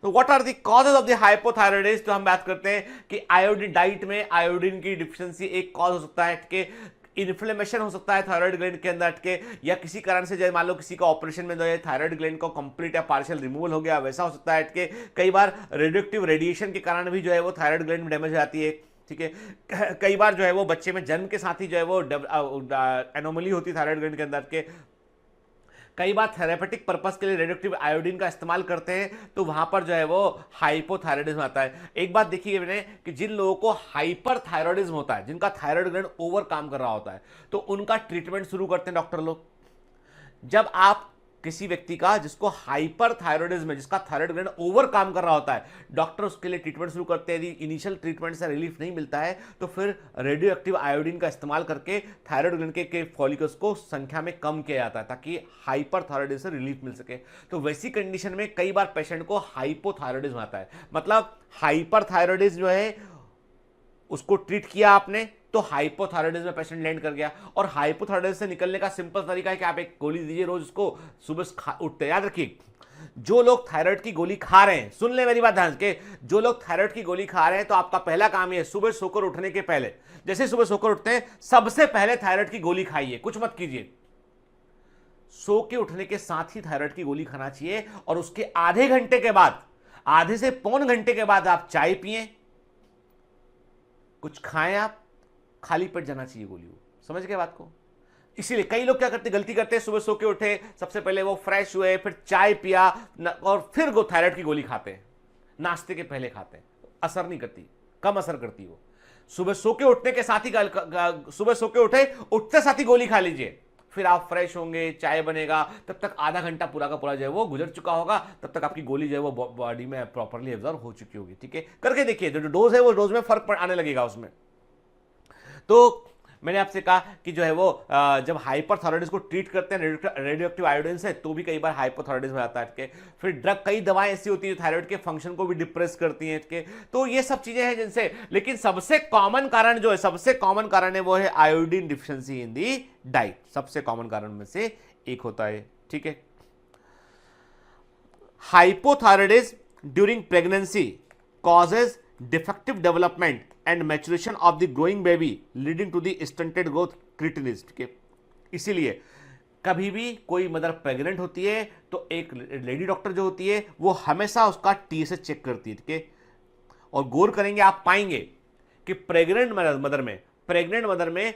Speaker 2: तो what are the causes of the hypothyroidism, तो हम बात करते हैं कि आयोडीन, डाइट में आयोडीन की डिफिशिएंसी एक कॉज हो सकता है। ठीक है, इन्फ्लेमेशन हो सकता है थायराइड ग्लैंड के अंदर, के या किसी कारण से, जैसे मान लो किसी का ऑपरेशन में जो है थायराइड ग्लैंड को कंप्लीट या पार्शियल रिमूवल हो गया, वैसा हो सकता है। के कई बार रेडियोएक्टिव रेडिएशन के कारण भी जो है वो थायराइड ग्लैंड में डैमेज हो जाती है। ठीक है, कई बार जो है वो बच्चे में जन्म के साथ ही जो है वो एनोमली होती है थायराइड ग्लैंड के अंदर। के कई बार थेरेपेटिक पर्पस के लिए रेडियोएक्टिव आयोडीन का इस्तेमाल करते हैं तो वहां पर जो है वो हाइपोथायराइडिज्म आता है। एक बात देखिए मैंने कि जिन लोगों को हाइपरथायराइडिज्म होता है, जिनका थायराइड ग्लैंड ओवर काम कर रहा होता है, तो उनका ट्रीटमेंट शुरू करते हैं डॉक्टर लोग। जब आप किसी व्यक्ति का जिसको हाइपरथायराइडिज्म है, जिसका थायराइड ग्लैंड ओवर काम कर रहा होता है, डॉक्टर उसके लिए ट्रीटमेंट शुरू करते हैं। यदि इनिशियल ट्रीटमेंट से रिलीफ नहीं मिलता है तो फिर रेडियोएक्टिव आयोडीन का इस्तेमाल करके थायराइड ग्लैंड के फॉलिकल्स को संख्या में कम किया जाता है ताकि हाइपरथायराइडिज्म से रिलीफ मिल सके। तो वैसी कंडीशन में कई बार पेशेंट को हाइपोथायराइडिज्म आता है। मतलब हाइपरथायराइडिज्म जो है उसको ट्रीट किया आपने तो हाइपोथायराइडिज्म में पेशेंट लैंड कर गया। और हाइपोथायराइडिज्म से निकलने का सिंपल तरीका है कि आप एक गोली दीजिए रोज, उसको सुबह उठते। याद रखिए, जो लोग थायराइड की गोली खा रहे हैं, सुन ले मेरी बात ध्यान से, जो लोग थायराइड की गोली खा रहे हैं तो आपका पहला काम ये है, सुबह सोकर उठने के पहले, जैसे सुबह सोकर उठते हैं सबसे पहले थायराइड की गोली खाइए, कुछ मत कीजिए। सो के उठने के साथ ही थायराइड की गोली खाना चाहिए और उसके आधे घंटे के बाद, आधे से पौन घंटे के बाद आप चाय पिए, कुछ खाएं, आप खाली पेट जाना चाहिए गोली को। समझ गए बात को? इसीलिए कई लोग क्या करते, गलती करते हैं, सुबह सो के उठे, सबसे पहले वो फ्रेश हुए, फिर चाय पिया और फिर वो थायराइड की गोली खाते हैं, नाश्ते के पहले खाते हैं। असर नहीं करती, कम असर करती वो। सुबह सो के उठने के साथ ही सुबह सो के उठते साथ ही गोली खा लीजिए, फिर आप फ्रेश होंगे, चाय बनेगा, तब तक आधा घंटा पूरा का पूरा जो है वो गुजर चुका होगा, तब तक आपकी गोली जो है वो बॉडी में प्रॉपरली एब्जॉर्ब हो चुकी होगी। ठीक है, करके देखिए, जो डोज है वो डोज में फर्क आने लगेगा उसमें। तो मैंने आपसे कहा कि जो है वो जब हाइपरथायराइडिज्म को ट्रीट करते हैं रेडियोएक्टिव आयोडीन से तो भी कई बार हाइपोथायराइडिज्म आता है। फिर ड्रग, कई दवाएं ऐसी होती है थायराइड के फंक्शन को भी डिप्रेस करती हैं। तो ये सब चीजें हैं जिनसे, लेकिन सबसे कॉमन कारण जो है, सबसे कॉमन कारण है वो है आयोडीन डिफिशिएंसी इन दी डाइट। सबसे कॉमन कारण में से एक होता है। ठीक है, hypothyroidism during pregnancy causes defective development and maturation of the growing baby leading to the stunted growth creatinism। ठीक है, इसीलिए कभी भी कोई मदर प्रेग्नेंट होती है तो एक लेडी डॉक्टर जो होती है वो हमेशा उसका TSH चेक करती है। ठीक है, और गौर करेंगे आप पाएंगे कि प्रेग्नेंट मदर में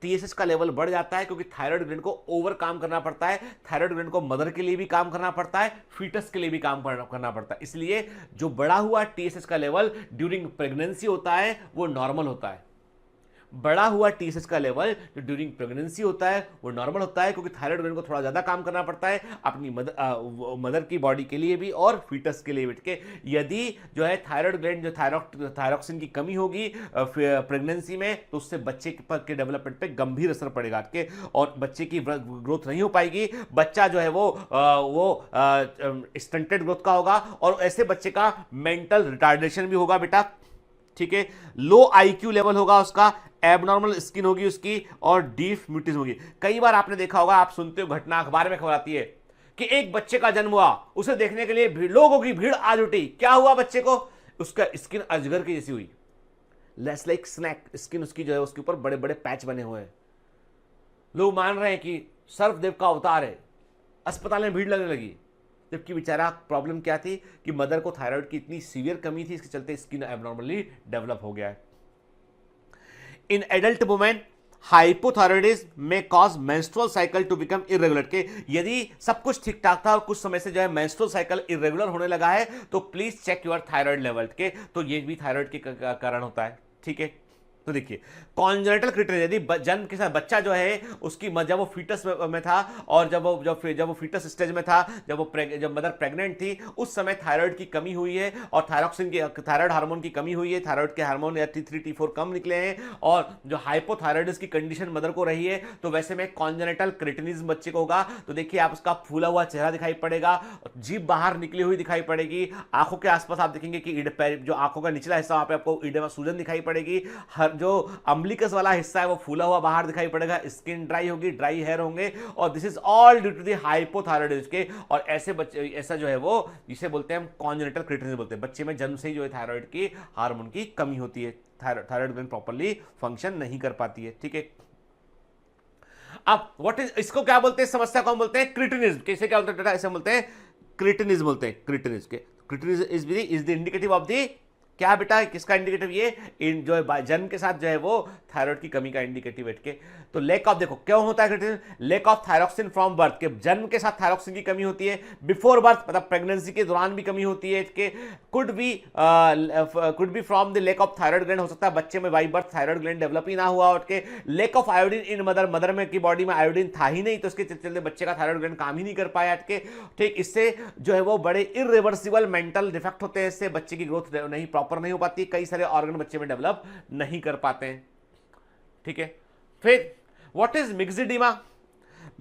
Speaker 2: TSH का लेवल बढ़ जाता है क्योंकि थायराइड ग्लैंड को ओवर काम करना पड़ता है। थायराइड ग्लैंड को मदर के लिए भी काम करना पड़ता है, फीटस के लिए भी काम करना पड़ता है। इसलिए जो बढ़ा हुआ TSH का लेवल ड्यूरिंग प्रेगनेंसी होता है वो नॉर्मल होता है। बढ़ा हुआ TSH का लेवल जो ड्यूरिंग प्रेगनेंसी होता है वो नॉर्मल होता है क्योंकि थायराइड ग्लैंड को थोड़ा ज्यादा काम करना पड़ता है अपनी मदर की बॉडी के लिए भी और फीटस के लिए भी। ठीक है, यदि जो है थायराइड ग्लैंड जो थायरॉक्सिन की कमी होगी प्रेगनेंसी में तो उससे बच्चे के डेवलपमेंट पे गंभीर असर पड़ेगा के और बच्चे की ग्रोथ नहीं हो पाएगी। बच्चा जो है वो स्टंटेड ग्रोथ का होगा और ऐसे बच्चे का मेंटल रिटार्डेशन भी होगा बेटा। ठीक है, लो IQ लेवल होगा उसका, एबनॉर्मल स्किन होगी उसकी और डीप म्यूटिज्म होगी। कई बार आपने देखा होगा, आप सुनते हो, घटना अखबार में खबर आती है कि एक बच्चे का जन्म हुआ, उसे देखने के लिए लोगों की भीड़ आज उठी। क्या हुआ बच्चे को? उसका स्किन अजगर की जैसी हुई, लेस लाइक स्नैक स्किन उसकी जो है, उसके ऊपर बड़े बड़े पैच बने हुए हैं। लोग मान रहे हैं कि सर्वदेव का अवतार है, अस्पताल में भीड़ लगने लगी। जबकि बेचारा प्रॉब्लम क्या थी कि मदर को थायराइड की इतनी सीवियर कमी थी, इसके चलते स्किन एबनॉर्मली डेवलप हो गया है। इन एडल्ट वुमेन हाइपोथायराइडिज्म में cause menstrual cycle to become irregular, के यदि सब कुछ ठीक ठाक था और कुछ समय से जो है मेंस्ट्रुअल साइकिल इरेगुलर होने लगा है तो please check your thyroid level के, तो ये भी थायराइड के कारण होता है। ठीक है, तो देखिए कॉन्जेनिटल क्रिटिनिज्म, यदि जन्म के साथ बच्चा जो है उसकी जब वो फीटस में था और जब वो फीटस स्टेज में था, जब मदर प्रेग्नेंट थी, उस समय थायराइड की कमी हुई है और थायराइड हार्मोन की कमी हुई है, थायराइड के हार्मोन या T3 T4 कम निकले हैं और जो हाइपोथायराइडिज्म की कंडीशन मदर को रही है, तो वैसे में कॉन्जेनिटल क्रिटिनिज्म बच्चे को होगा। तो देखिए आप उसका फूला हुआ चेहरा दिखाई पड़ेगा, जीभ बाहर निकली हुई दिखाई पड़ेगी, आंखों के आसपास आप देखेंगे कि जो आंखों का निचला हिस्सा वहां पे आपको ईडेमा सूजन दिखाई पड़ेगी, हर जो अम्बिलिकस वाला हिस्सा है वो फूला हुआ बाहर दिखाई पड़ेगा, स्किन ड्राई होगी, ड्राई हेयर होंगे, और this is all due to the hypothyroidism के। और ऐसे बच्चे, ऐसा जो है वो जिसे बोलते हैं हम कॉन्जेनिटल क्रिटिनिज्म बोलते हैं, बच्चे में जन्म से ही जो है थायराइड की हार्मोन की कमी होती है, थायराइड ग्लैंड प्रॉपर्ली फंक्शन नहीं कर पाती है। ठीक है, अब व्हाट इज, इसको क्या बोलते हैं, समस्या को हम बोलते हैं क्रिटिनिज्म, कैसे क्या बोलते हैं, ऐसे बोलते हैं क्रिटिनिज्म, बोलते हैं क्रिटिनिज्म के। Cretinism is the indicative of the, क्या बेटा किसका इंडिकेटिव, ये इन जो है जन्म के साथ जो है वो थायराइड की कमी का इंडिकेटिव है के। तो लेक ऑफ, देखो क्यों होता है cretinism, lake of thyroxine from birth, के जन्म के साथ थायरॉक्सिन की कमी होती है, बिफोर बर्थ मतलब प्रेगनेंसी के दौरान भी कमी होती है के, could be from the lack of thyroid gland, हो सकता है बच्चे में by birth thyroid gland develop ही ना हुआ, के lack of iodine in mother में की बॉडी में आयोडीन था ही नहीं, तो इसके चलते बच्चे का थायराइड ग्लैंड काम ही नहीं कर पाया के। ठीक, इससे जो है वो बड़े इरिवर्सिबल मेंटल डिफेक्ट होते हैं, इससे बच्चे की ग्रोथ नहीं प्रॉपर नहीं हो पाती, कई सारे ऑर्गन बच्चे में डेवलप नहीं कर पाते हैं। ठीक है, फिर व्हाट इज मिक्सिडिमा,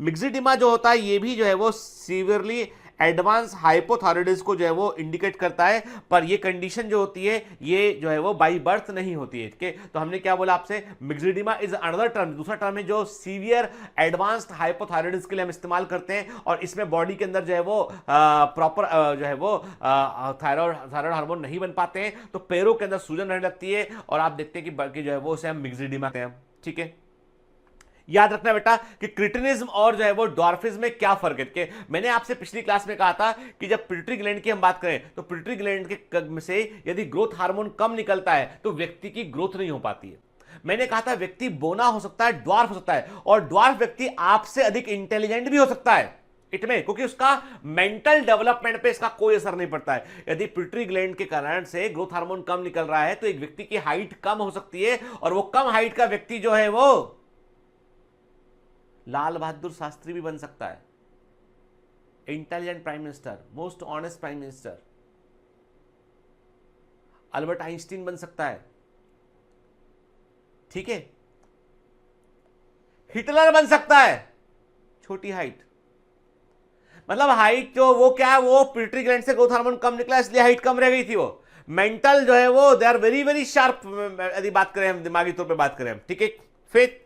Speaker 2: मिक्सिडिमा जो होता है ये भी जो है वो सीवियरली एडवांस हाइपोथायराइडिज्म को जो है वो इंडिकेट करता है, पर ये कंडीशन जो होती है ये जो है वो बाई बर्थ नहीं होती है। ठीक है, तो हमने क्या बोला आपसे, मिक्सिडिमा इज अनदर टर्म, दूसरा टर्म है जो सीवियर एडवांस्ड हाइपोथायराइडिज्म के लिए हम इस्तेमाल करते हैं, और इसमें बॉडी के अंदर जो है वो प्रॉपर जो है वो थायराइड हार्मोन नहीं बन पाते हैं, तो पैरों के अंदर सूजन रहने लगती है और आप देखते हैं कि जो है वो उसे हम मिक्सिडिमा कहते हैं। ठीक है, याद रखना बेटा कि क्रिटिनिज्म और जो है वो डॉर्फिज्म में क्या फर्क है। कि मैंने आपसे पिछली क्लास में कहा था कि जब पिट्यूटरी ग्लैंड की हम बात करें तो पिट्यूटरी ग्लैंड के से यदि ग्रोथ हार्मोन कम निकलता है तो व्यक्ति की ग्रोथ नहीं हो पाती है। मैंने कहा था व्यक्ति बोना हो सकता है, ड्वार्फ हो सकता है, और ड्वार्फ व्यक्ति आपसे अधिक इंटेलिजेंट भी हो सकता है इतने, क्योंकि उसका मेंटल डेवलपमेंट पे इसका कोई असर नहीं पड़ता है। यदि पिट्यूटरी ग्लैंड के कारण से ग्रोथ हार्मोन कम निकल रहा है तो एक व्यक्ति की हाइट कम हो सकती है, और वो कम हाइट का व्यक्ति जो है वो लाल बहादुर शास्त्री भी बन सकता है, intelligent prime minister, most honest prime minister, Albert Einstein बन सकता है। ठीक है, हिटलर बन सकता है, छोटी हाइट, मतलब हाइट जो वो क्या है, वो पिट्यूटरी ग्लैंड से ग्रोथ हार्मोन कम निकला इसलिए हाइट कम रह गई थी। वो मेंटल जो है वो they are very very sharp, यदि बात करें हम दिमागी तौर पे बात करें हम। ठीक है, फिर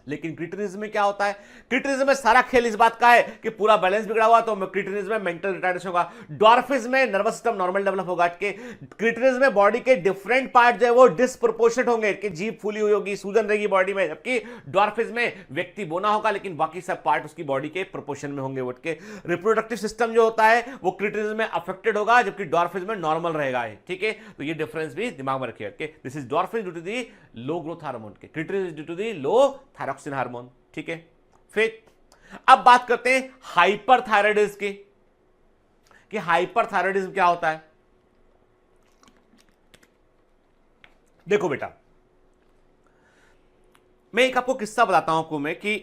Speaker 2: लेकिन क्रिटिनिज्म में क्या होता है, क्रिटिनिज्म में सारा खेल इस बात का है कि पूरा बैलेंस बिगड़ा हुआ, तो क्रिटिनिज्म में मेंटल रिटार्डेशन होगा, डॉर्फिज्म में नर्वस सिस्टम नॉर्मल डेवलप होगा, कि क्रिटिनिज्म में बॉडी के डिफरेंट पार्ट जो है वो डिस्प्रोपोर्शनेट होंगे, कि जीभ फूली हुई होगी, सूजन रहेगी बॉडी में, जबकि डॉर्फिज्म में व्यक्ति बोना होगा लेकिन बाकी सब पार्ट उसकी बॉडी के प्रोपोर्शन में होंगे। के रिप्रोडक्टिव सिस्टम जो होता है वो क्रिटिनिज्म में अफेक्टेड होगा जबकि डॉर्फिज्म में नॉर्मल रहेगा। ठीक है, तो ये डिफरेंस भी दिमाग में रखिए। This is dwarfism due to the low growth hormone, के cretinism due to the low thyroxine hormone. ठीक है, फिर अब बात करते हैं हाइपरथायराइडिज्म की, कि हाइपरथायराइडिज्म क्या होता है। देखो बेटा, मैं एक आपको किस्सा बताता हूं आपको मैं, कि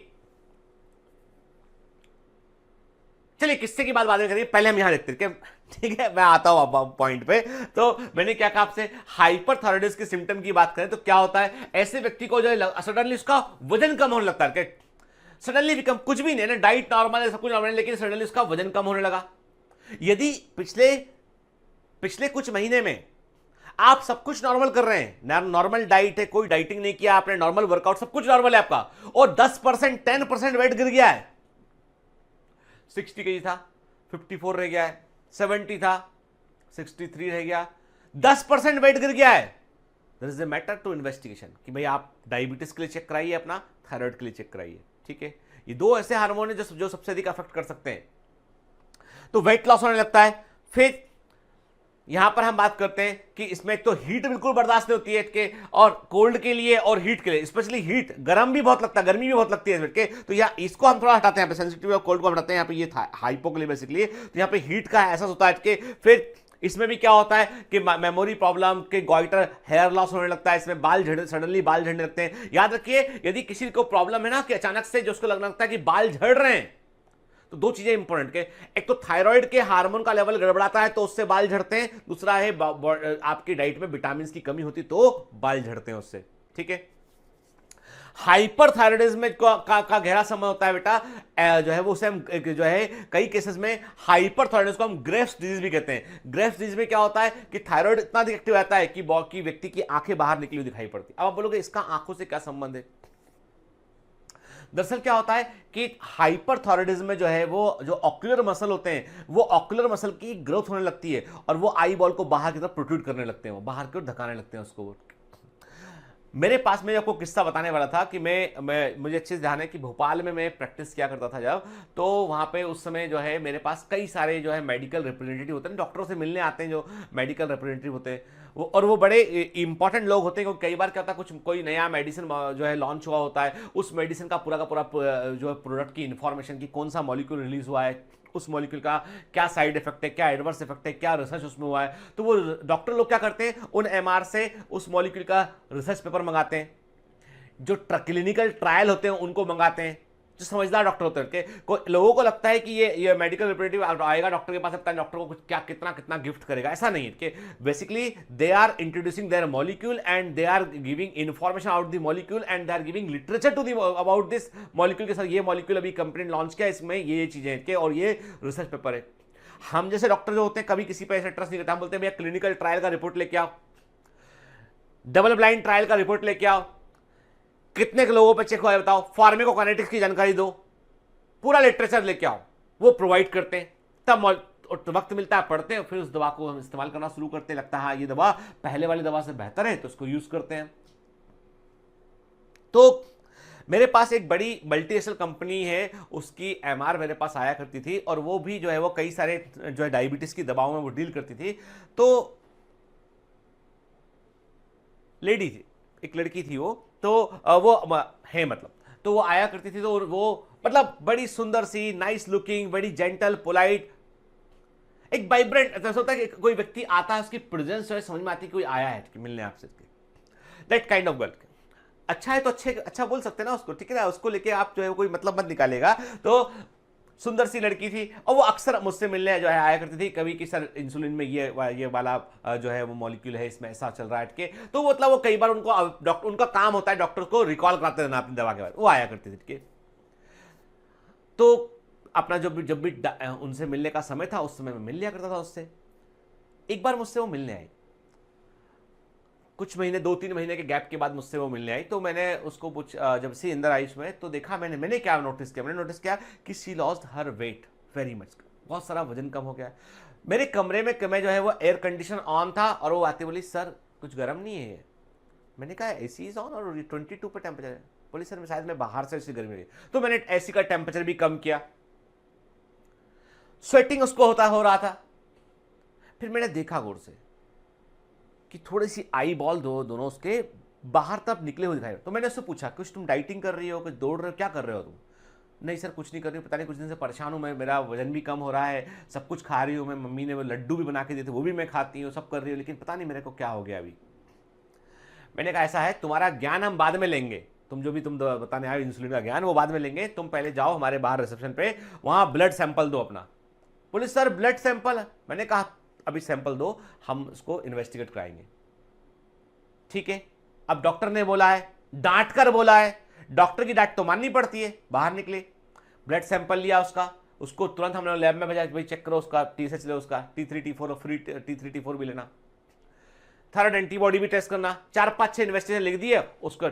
Speaker 2: चलिए किस्से की बात बाद में करिए, पहले हम यहां देखते हैं। ठीक है, मैं आता हूं अब पॉइंट पे। तो मैंने क्या कहा आपसे, हाइपरथायराइडिज्म के सिम्टम की बात करें तो क्या होता है, ऐसे व्यक्ति को जो है सडनली उसका वजन कम होने लगता है, सडनली बिकम, कुछ भी नहीं ना, डाइट नॉर्मल है, सब कुछ नॉर्मल है, लेकिन सडनली उसका वजन कम होने लगा। यदि पिछले कुछ महीने में आप सब कुछ नॉर्मल कर रहे हैं, नॉर्मल डाइट है, कोई डाइटिंग नहीं किया आपने, नॉर्मल वर्कआउट, सब कुछ नॉर्मल है आपका, और 10% 10% वेट गिर गया है, 60 केजी था 54 रह गया है, 70 था 63 रह गया, 10% वेट गिर गया है, this is a matter to investigation, कि भाई आप डायबिटीज के लिए चेक कराइए, अपना थायराइड के लिए चेक कराइए। ठीक है, ये दो ऐसे हार्मोन है जो सबसे अधिक अफेक्ट कर सकते हैं। तो वेट लॉस होने लगता है, फिर यहां पर हम बात करते हैं कि इसमें एक तो हीट बिल्कुल बर्दाश्त नहीं होती है के, और कोल्ड के लिए और हीट के लिए, स्पेशली हीट, गर्म भी बहुत लगता है, गर्मी भी बहुत लगती है के, तो यहाँ इसको हम थोड़ा हटाते हैं, यहाँ पे सेंसिटिव और कोल्ड को हटाते हैं, यहाँ पे ये हाइपो के लिए बेसिकली, तो यहाँ पे हीट का एहसास होता है के। फिर इसमें भी क्या होता है कि मेमोरी प्रॉब्लम के, गॉइटर, हेयर लॉस होने लगता है, इसमें बाल झड़, सडनली बाल झड़ने लगते हैं। याद रखिए, यदि किसी को प्रॉब्लम है ना कि अचानक से जो उसको लगने लगता है कि बाल झड़ रहे हैं, तो दो चीजें इंपॉर्टेंट के, एक तो थायराइड के हार्मोन का लेवल गड़बड़ाता है तो उससे बाल झड़ते हैं, दूसरा है आपकी डाइट में विटामिन की कमी होती तो बाल झड़ते हैं उससे, ठीक है। हाइपरथायराइडिज्म का गहरा संबंध होता है बेटा, जो है वो उसे हम जो है कई केसेस में हाइपरथायराइडिज्म को हम ग्रेव्स डिजीज भी कहते हैं। ग्रेव्स डिजीज में क्या होता है कि थायराइड इतना अधिक एक्टिव रहता है कि व्यक्ति की आंखें बाहर निकली हुई दिखाई पड़ती। अब आप बोलोगे इसका आंखों से क्या संबंध है? दरअसल क्या होता है कि हाइपरथायराइडिज्म में जो है वो जो ऑक्यूलर मसल होते हैं, वो ऑक्यूलर मसल की ग्रोथ होने लगती है और वो आई बॉल को बाहर की तरफ प्रोट्रूड करने लगते हैं, वो बाहर की ओर धकाने लगते हैं उसको। मेरे पास में आपको किस्सा बताने वाला था कि मुझे अच्छे से ध्यान है कि भोपाल में मैं प्रैक्टिस किया करता था जब, तो वहाँ पे उस समय जो है मेरे पास कई सारे जो है मेडिकल रिप्रेजेंटेटिव होते हैं, डॉक्टरों से मिलने आते हैं जो मेडिकल रिप्रेजेंटेटिव होते हैं और वो बड़े इंपॉर्टेंट लोग होते हैं, क्योंकि कई बार क्या होता है कोई नया मेडिसिन जो है लॉन्च हुआ होता है, उस मेडिसिन का पूरा जो है प्रोडक्ट की इंफॉर्मेशन की कौन सा मॉलिक्यूल रिलीज हुआ है, उस मॉलिक्यूल का क्या साइड इफेक्ट है, क्या एडवर्स इफेक्ट है, क्या रिसर्च उसमें हुआ है, तो वो डॉक्टर लोग क्या करते हैं उन एमआर से उस मॉलिक्यूल का रिसर्च पेपर मंगाते हैं, जो क्लिनिकल ट्रायल होते हैं उनको मंगाते हैं, जो समझदार डॉक्टर होते हैं। लोगों को लगता है कि ये मेडिकल रिप्रेजेंटेटिव आएगा डॉक्टर के पास, लगता है डॉक्टर को कुछ क्या कितना गिफ्ट करेगा, ऐसा नहीं है कि basically they are introducing their molecule and they are giving information about the molecule and they are giving literature to the about this molecule के साथ, ये मॉलिक्यूल अभी कंपनी ने लॉन्च किया, इसमें ये चीजें हैं और ये रिसर्च पेपर है। हम जैसे डॉक्टर जो होते हैं कभी किसी पर ऐसे ट्रस्ट नहीं करते, हम बोलते हैं भैया क्लिनिकल ट्रायल का रिपोर्ट लेके आओ, डबल ब्लाइंड ट्रायल का रिपोर्ट लेके आओ, कितने लोगों पे चेक हुआ है बताओ, फार्माकोकाइनेटिक्स की जानकारी दो, पूरा लिटरेचर लेके आओ, वो प्रोवाइड करते हैं। तब वक्त मिलता है पढ़ते हैं, फिर उस दवा को हम इस्तेमाल करना शुरू करते हैं, लगता है हाँ ये दवा पहले वाली दवा से बेहतर है तो उसको यूज करते हैं। तो मेरे पास एक बड़ी मल्टीनेशनल कंपनी है, उसकी एमआर मेरे पास आया करती थी और वो भी जो है वो कई सारे जो है डायबिटीज की दवाओं में वो डील करती थी। तो लेडी थी, एक लड़की थी वो, तो वो है मतलब, तो वो आया करती थी, तो वो मतलब बड़ी सुंदर सी, नाइस लुकिंग, बड़ी जेंटल, पोलाइट, एक वाइब्रेंट, ऐसा होता है कि कोई व्यक्ति आता है उसकी प्रेजेंस जो है समझ में आती है कोई आया है मिलने आपसे, दैट काइंड ऑफ गर्ल। अच्छा है तो अच्छा बोल सकते हैं ना उसको, ठीक है ना, उसको लेके आप जो है कोई मतलब मत निकालेगा। तो सुंदर सी लड़की थी और वो अक्सर मुझसे मिलने जो है आया करती थी, कभी कि सर इंसुलिन में ये वाला जो है वो मॉलिक्यूल है, इसमें ऐसा चल रहा है के, तो मतलब वो कई बार उनका काम होता है डॉक्टर को रिकॉल कराते रहना अपनी दवा के बाद, वो आया करती थी। तो अपना जब भी उनसे मिलने का समय था उस समय मैं मिल लिया करता था उससे। एक बार मुझसे वो मिलने आई, कुछ महीने 2-3 महीने के गैप के बाद मुझसे वो मिलने आई, तो मैंने उसको जब से अंदर आई उसमें, तो देखा मैंने क्या नोटिस किया कि she lost her weight very much, बहुत सारा वजन कम हो गया। मेरे कमरे में मैं जो है वो एयर कंडीशन ऑन था और वो आती बोली सर कुछ गर्म नहीं है। मैंने कहा एसी इज ऑन और 22 पे टेम्परेचर है। बोली सर शायद मैं बाहर से ऐसी गर्मी लगी, तो मैंने एसी का टेम्परेचर भी कम किया, स्वेटिंग उसको हो रहा था। फिर मैंने देखा गौर से कि थोड़ी सी आई बॉल दोनों उसके बाहर तब निकले हुए दिखाई। तो मैंने उससे पूछा कुछ तुम डाइटिंग कर रही हो, कुछ दौड़ रहे हो, क्या कर रहे हो तुम? नहीं सर कुछ नहीं कर रही हूँ, पता नहीं कुछ दिन से परेशान हूँ मैं, मेरा वजन भी कम हो रहा है, सब कुछ खा रही हूँ मैं, मम्मी ने वो लड्डू भी बना के दिए थे वो भी मैं खाती हूँ, सब कर रही हूँ, लेकिन पता नहीं मेरे को क्या हो गया अभी। मैंने कहा ऐसा है, तुम्हारा ज्ञान हम बाद में लेंगे, तुम बताने आए इंसुलिन का ज्ञान वो बाद में लेंगे, तुम पहले जाओ हमारे बाहर रिसेप्शन पे, वहां ब्लड सैंपल दो अपना। बोले सर ब्लड सैंपल? मैंने कहा अभी सैंपल दो, हम उसको इन्वेस्टिगेट कराएंगे। ठीक है, अब डॉक्टर ने बोला है, डांट कर बोला है, डॉक्टर की डांट तो माननी पड़ती है। बाहर निकले, ब्लड सैंपल लिया उसको तुरंत हमने लैब में भेजा, भाई चेक करो उसका TSH ले, उसका T3 T4 और फ्री T3 T4 भी लेना, थायराइड एंटीबॉडी भी टेस्ट करना, 4-5-6 इन्वेस्टिगेशन लिख दिए। उसका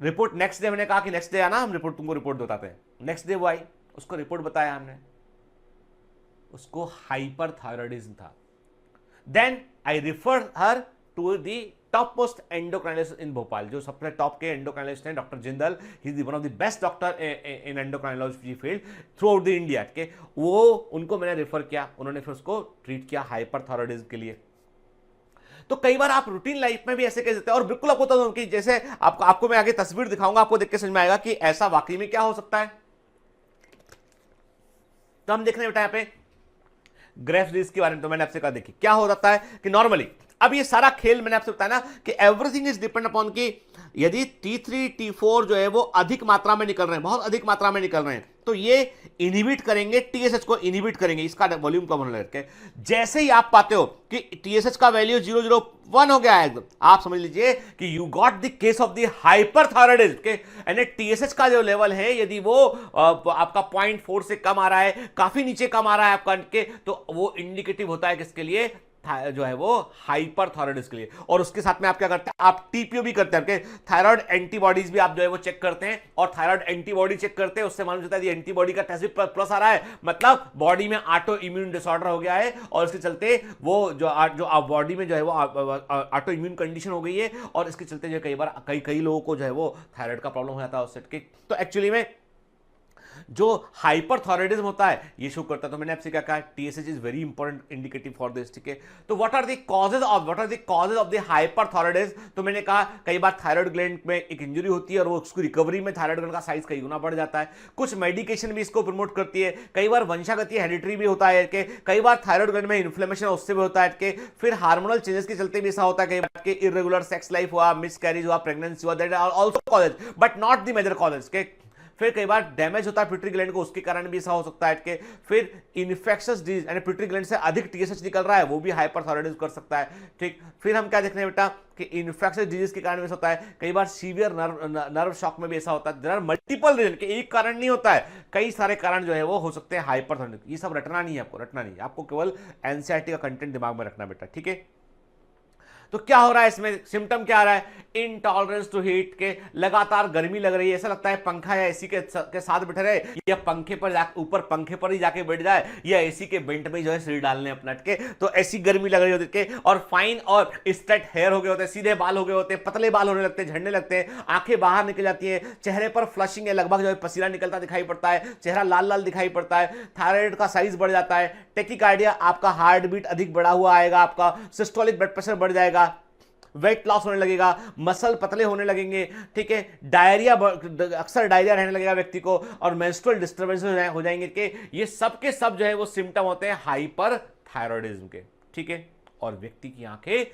Speaker 2: रिपोर्ट नेक्स्ट डे, मैंने कहा कि नेक्स्ट डे आना, हम तुमको रिपोर्ट बताते हैं। नेक्स्ट डे वो आई, उसको रिपोर्ट बताया हमने, उसको हाइपरथायराइडिज्म था। Then I refer her to the top most endocrinologist in Bhopal, जो सबसे टॉप के एंडोक्राइनोलॉजिस्ट हैं doctor Jindal, he is one of the best doctor in endocrinology field throughout the India के, वो उनको मैंने रेफर किया, उन्होंने फिर उसको ट्रीट किया हाइपरथायरॉयडिज्म के लिए। तो कई बार आप रूटीन लाइफ में भी ऐसे कह देते हैं, और बिल्कुल आपको बता दूं कि जैसे आपको मैं आगे तस्वीर दिखाऊंगा, आपको देख के समझ में आएगा कि ऐसा वाकई में क्या हो सकता है। तो हम देख रहे हैं बेटा यहाँ पे ग्रेव्स डिजीज के बारे में, तो मैंने आपसे कहा देखिए क्या हो जाता है कि नॉर्मली अब ये सारा खेल मैंने आपसे बताया ना कि एवरीथिंग इज डिपेंड अपॉन कि यदि T3 T4 जो है वो अधिक मात्रा में निकल रहे हैं, बहुत अधिक मात्रा में निकल रहे हैं, तो ये इनहिबिट करेंगे, TSH को इनहिबिट करेंगे, इसका वॉल्यूम कम होने लगता है। जैसे ही आप पाते हो कि TSH का वैल्यू 001 हो गया है एकदम, आप समझ लीजिए कि you got the case of the hyperthyroidism के, यानी TSH का जो लेवल है यदि वो आपका 0.4 से कम आ रहा है, काफी नीचे कम आ रहा है आपका के, तो वो इंडिकेटिव होता है किसके लिए, जो है वो हाइपरथायरॉयडिज्म के लिए। और उसके साथ में आप क्या करते हैं, आप टीपीओ भी करते हैं, थायराइड एंटीबॉडीज भी आप जो है वो चेक करते हैं, और थायराइड एंटीबॉडी चेक करते हैं, उससे मालूम चलता है एंटीबॉडी का टेस्ट प्लस आ रहा है, मतलब बॉडी में ऑटो इम्यून डिसऑर्डर हो गया है, और इसके चलते वो जो बॉडी में जो है वो ऑटो इम्यून कंडीशन हो गई है, और इसके चलते जो कई बार कई लोगों को जो है वो थायराइड का प्रॉब्लम हो जाता है उससे। तो एक्चुअली में जो हाइपरथायरॉयडिज्म होता है ये शो करता है। तो मैंने आपसे क्या कहा, TSH is very important indicative for this, ठीक है। तो what are the causes of the hyperthyroidism, तो मैंने कहा कई बार थायराइड ग्लैंड में एक इंजरी होती है और वो उसको रिकवरी में थायराइड ग्लैंड का साइज कई गुना बढ़ जाता है, कुछ मेडिकेशन भी इसको प्रमोट करती है, कई बार वंशागतीय हेरिडिटरी भी होता है, कई बार थायराइड ग्लैंड में इन्फ्लेमेशन उससे भी होता है, फिर हार्मोनल चेंजेस के चलते भी ऐसा होता है, कई बार के इरेगुलर सेक्स लाइफ हुआ, मिसकैरेज हुआ, प्रेगनेंसी हुआ, that are also causes but not the major causes के। फिर कई बार डैमेज होता है पिट्यूटरी ग्लैंड को, उसके कारण भी ऐसा हो सकता है कि फिर इन्फेक्शस डिजीज यानी पिट्यूटरी ग्लैंड से अधिक TSH निकल रहा है, वो भी हाइपरथायरॉयडिज्म कर सकता है, ठीक। फिर हम क्या देख रहे हैं बेटा कि इन्फेक्शस डिजीज के कारण भी ऐसा होता है, कई बार सीवियर नर्व शॉक में भी ऐसा होता है। देयर आर मल्टीपल रीजन, के एक कारण नहीं होता है, कई सारे कारण जो है वो हो सकते हैं हाइपरथायरॉयडिज्म। ये सब रटना नहीं है आपको, रटना नहीं, आपको केवल NCERT का कंटेंट दिमाग में रखना बेटा, ठीक है। तो क्या हो रहा है इसमें, सिम्टम क्या आ रहा है, इनटॉलरेंस टू हीट के, लगातार गर्मी लग रही है, ऐसा लगता है पंखा या एसी के साथ बैठे रहे, या पंखे पर ऊपर पंखे पर ही जाके बैठ जाए, या एसी के वेंट में जो है सिर डालने अपना के, तो ऐसी गर्मी लग रही होती है। और फाइन और स्ट्रेट हेयर हो गए होते हैं, सीधे बाल हो गए होते हैं, पतले बाल होने लगते हैं, झड़ने लगते हैं, आंखें बाहर निकल जाती है, चेहरे पर फ्लशिंग है, लगभग जो है पसीना निकलता दिखाई पड़ता है, चेहरा लाल लाल दिखाई पड़ता है, थायराइड का साइज बढ़ जाता है, टेकिकार्डिया, आपका हार्ट बीट अधिक बढ़ा हुआ आएगा, आपका सिस्टोलिक ब्लड प्रेशर बढ़ जाएगा, वेट लॉस होने लगेगा, मसल पतले होने लगेंगे, ठीक है, डायरिया, अक्सर डायरिया रहने लगेगा व्यक्ति को, और मेंस्ट्रुअल डिस्टर्बेंसेस हो जाएंगे कि ये सब के सब जो है वो सिम्टम होते हैं हाइपरथायरॉयडिज्म के, ठीक है। और व्यक्ति की आंखें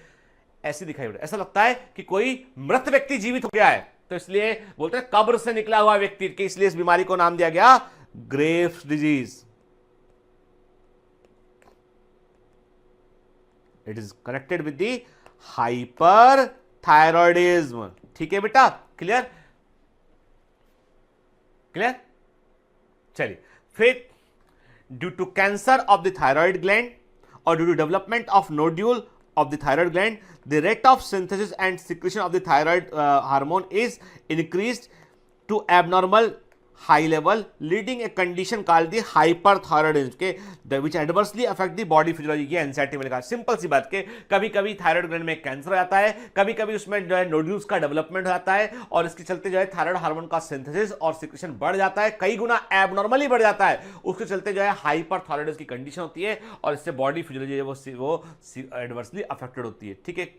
Speaker 2: ऐसी दिखाई पड़ती, ऐसा लगता है कि कोई मृत व्यक्ति जीवित हो गया है, तो इसलिए बोलते हैं कब्र से निकला हुआ व्यक्ति के, इसलिए इस बीमारी को नाम दिया गया Graves disease. It is connected with the hyperthyroidism, ठीक है बेटा, क्लियर क्लियर। चलिए फिर due to cancer of the thyroid gland और due to development of nodule of the thyroid gland, the rate of synthesis and secretion of the thyroid hormone is increased to abnormal high level, leading a condition called the hyperthyroidism के which adversely affect the body physiology। ये NCERT में लिखा है, simple सी बात के कभी कभी thyroid gland में कैंसर हो जाता है, कभी कभी उसमें जो है नोड्यूल्स का डेवलपमेंट हो जाता है, और इसके चलते जो है थायराइड हार्मोन का सिंथेसिस और सिक्रेशन बढ़ जाता है, कई गुना एबनॉर्मली बढ़ जाता है, उसके चलते जो है हाइपरथायरॉयडिज्म की कंडीशन होती है, और इससे बॉडी फिजियोलॉजी वो एडवर्सली अफेक्टेड होती है, ठीक है।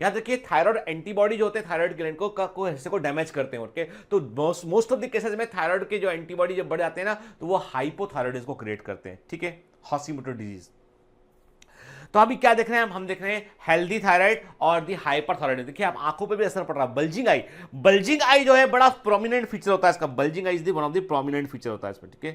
Speaker 2: याद रखिए थायराइड एंटीबॉडी जो होते हैं थायराइड ग्लैंड को हिस्से को डैमेज करते हैं, ओके। तो मोस्ट ऑफ द केसेस में थायराइड के जो एंटीबॉडी जब बढ़ जाते हैं ना, तो वो हाइपोथायरॉयडिज्म को क्रिएट करते हैं, ठीक है, हॉशिमोटो डिजीज। तो अभी क्या देख रहे हैं हम देख रहे हैं हेल्दी थायराइड और दी हाइपरथायरॉयडिज्म। देखिए आप आंखों पे भी असर पड़ रहा है, बल्जिंग आई जो है बड़ा प्रोमिनेंट फीचर होता है इसका, bulging I is one of the prominent feature होता है इसमें, ठीक है,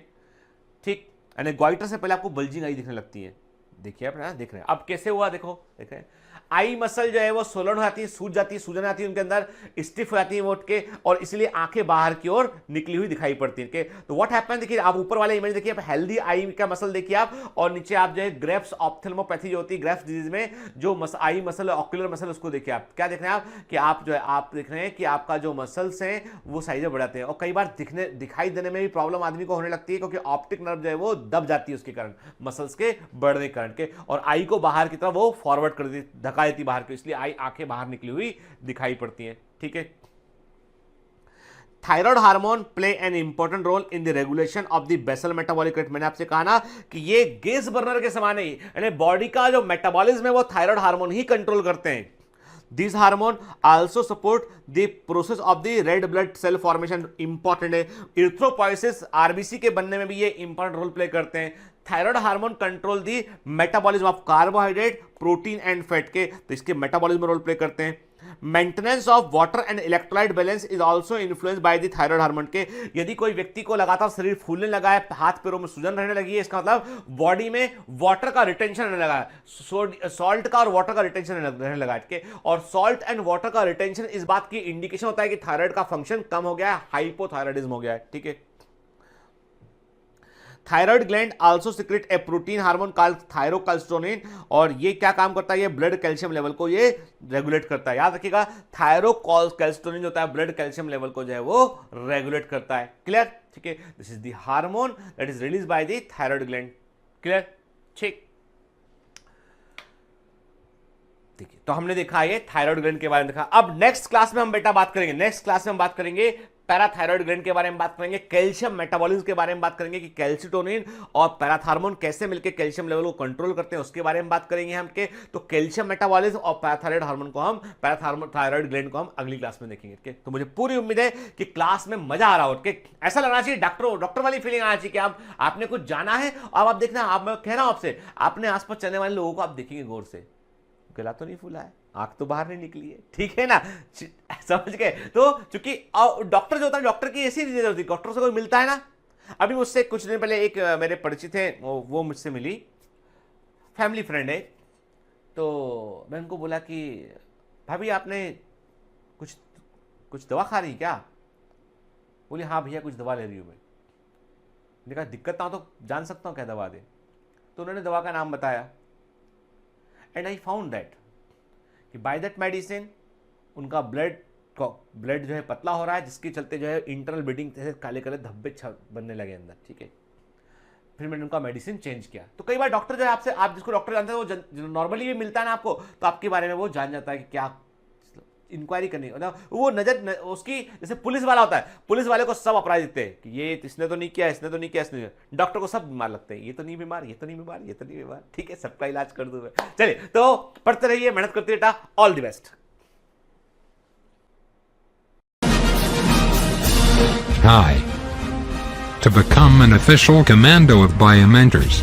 Speaker 2: ठीक। यानी ग्वाइटर से पहले आपको बल्जिंग आई दिखने लगती है, देखिए आप देख रहे हैं अब कैसे हुआ, देखो देख रहे हैं आई मसल जो है वो सोलन हो जाती है, सूज जाती है, सूजन आती है उनके अंदर, स्टिफ हो जाती है वो उठ के, और इसलिए आंखें बाहर की ओर निकली हुई दिखाई पड़ती है। तो व्हाट हैपन, देखिए आप ऊपर वाले इमेज देखिए, आप हेल्दी आई का मसल देखिए आप, और नीचे आप जो है ग्रेव्स ऑप्थेल्मोपैथी जो होती है ग्रेव्स डिजीज में जो आई मसल ऑक्यूलर मसल, उसको देखिए आप क्या देख रहे हैं आप कि आप जो है आप देख रहे हैं कि आपका जो मसल्स हैं वो साइज में बढ़ाते हैं, और कई बार दिखाई देने में भी प्रॉब्लम आदमी को होने लगती है, क्योंकि ऑप्टिक नर्व जो है वो दब जाती है उसके कारण, मसल्स के बढ़ने के कारण। हट के, और आई को बाहर की तरफ वो फॉरवर्ड कर देती, धका देती बाहर की, इसलिए आई आंखें बाहर निकली हुई दिखाई पड़ती हैं। ठीक है। Thyroid hormone play an important role in the regulation of the basal metabolic rate. मैंने आपसे कहा ना कि ये गैस बर्नर के समान है, यानी बॉडी का जो मेटाबॉलिज्म है वो थायराइड हार्मोन ही कंट्रोल करते हैं। This hormone also support the process of the red blood cell formation. Important है, इरिथ्रोपोइसिस आरबीसी के बनने में भी ये इंपॉर्टेंट रोल प्ले करते हैं। Thyroid hormone control the metabolism of carbohydrate, protein and fat के, तो इसके मेटाबॉलिज्म में रोल प्ले करते हैं। Maintenance of water and electrolyte balance is also influence by the thyroid hormone के। यदि कोई व्यक्ति को लगातार शरीर फूलने लगा है, हाथ पैरों में सूजन रहने लगी है, इसका मतलब बॉडी में वाटर का रिटेंशन रहने लगा है, सॉल्ट का और वाटर का रिटेंशन रहने लगा है। और सॉल्ट एंड वाटर का रिटेंशन इस बात की इंडिकेशन होता है कि थायराइड का फंक्शन कम हो गया है, हाइपोथायराइडिज्म हो गया है। ठीक है। थायराइड ग्लैंड आल्सो सिक्रेट ए प्रोटीन हार्मोन कॉल्ड थायरोकैल्सिटोनिन, और ये क्या काम करता है, ये ब्लड कैल्शियम लेवल को ये रेगुलेट करता है। याद रखिएगा, थायरोकैल्सिटोनिन जो होता है ब्लड कैल्शियम लेवल को जो है वो रेगुलेट करता है। क्लियर? ठीक है। This is the hormone that is release by the thyroid gland. Clear? ठीक है। तो हमने देखा ये थायराइड ग्लैंड के बारे में देखा। अब नेक्स्ट क्लास में हम बेटा बात करेंगे, नेक्स्ट क्लास में हम बात करेंगे पैराथायराइड ग्लैंड के बारे में बात करेंगे, कैल्शियम मेटाबॉलिज्म के बारे में बात करेंगे कि कैल्सिटोनिन और पैराथार्मोन कैसे मिलकर कैल्शियम लेवल को कंट्रोल करते हैं, उसके बारे में बात करेंगे हम के। तो कैल्शियम मेटाबॉलिज्म और पैराथायराइड हार्मोन को हम पैराथायराइड ग्लैंड को हम अगली क्लास में देखेंगे। तो मुझे पूरी उम्मीद है कि क्लास में मजा आ रहा हो, ऐसा लगना चाहिए डॉक्टर वाली फीलिंग आना चाहिए कि आपने कुछ जाना है। अब आप देखना, मैं कह रहा हूं आपसे, अपने आसपास चलने वाले लोगों को आप देखेंगे गौर से, गला तो नहीं फूला है, आंख तो बाहर नहीं निकली है, ठीक है ना, समझ गए। तो चूंकि डॉक्टर जो होता है, डॉक्टर की ऐसी चीजें होती है, डॉक्टर से कोई मिलता है ना। अभी मुझसे कुछ दिन पहले एक मेरे परिचित हैं, वो मुझसे मिली, फैमिली फ्रेंड है। तो मैं उनको बोला कि भाभी आपने कुछ दवा खा रही क्या? बोली हाँ भैया कुछ दवा ले रही हूँ मैं। मैंने कहा दिक्कत ना हो तो जान सकता हूँ क्या दवा दे? तो उन्होंने दवा का नाम बताया, एंड आई फाउंड दैट कि बाय दैट मेडिसिन उनका ब्लड जो है पतला हो रहा है, जिसके चलते जो है इंटरनल ब्लीडिंग जैसे काले काले धब्बे बनने लगे अंदर। ठीक है। फिर मैंने उनका मेडिसिन चेंज किया। तो कई बार डॉक्टर जो है आपसे, आप जिसको डॉक्टर जानते हैं वो नॉर्मली भी मिलता है ना आपको, तो आपके बारे में वो जान जाता है कि क्या इंक्वायरी करनी, वो नजर उसकी, जैसे पुलिस वाला होता है, पुलिस वाले को सब अपराध दिखते हैं कि ये इसने तो नहीं किया, इसने तो नहीं किया, इसने। डॉक्टर को सब बीमार लगते हैं, ये तो नहीं बीमार, ये तो नहीं बीमार, ये तो नहीं बीमार। ठीक है, सबका इलाज कर दूं मैं। चलिए, तो पढ़ते रहिए, मेहनत करते बेटा, all the best.
Speaker 3: Hi. To become an official commando of Biomentors,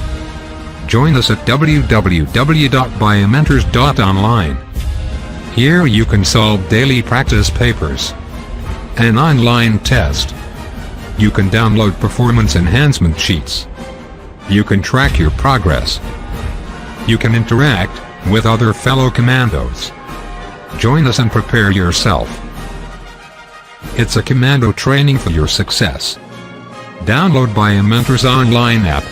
Speaker 3: join us at www.biomentors.online. Here you can solve daily practice papers, an online test. You can download performance enhancement sheets. You can track your progress. You can interact with other fellow commandos. Join us and prepare yourself. It's a commando training for your success. Download Biomentors online app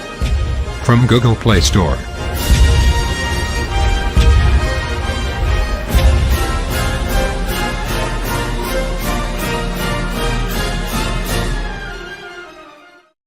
Speaker 3: from Google Play Store.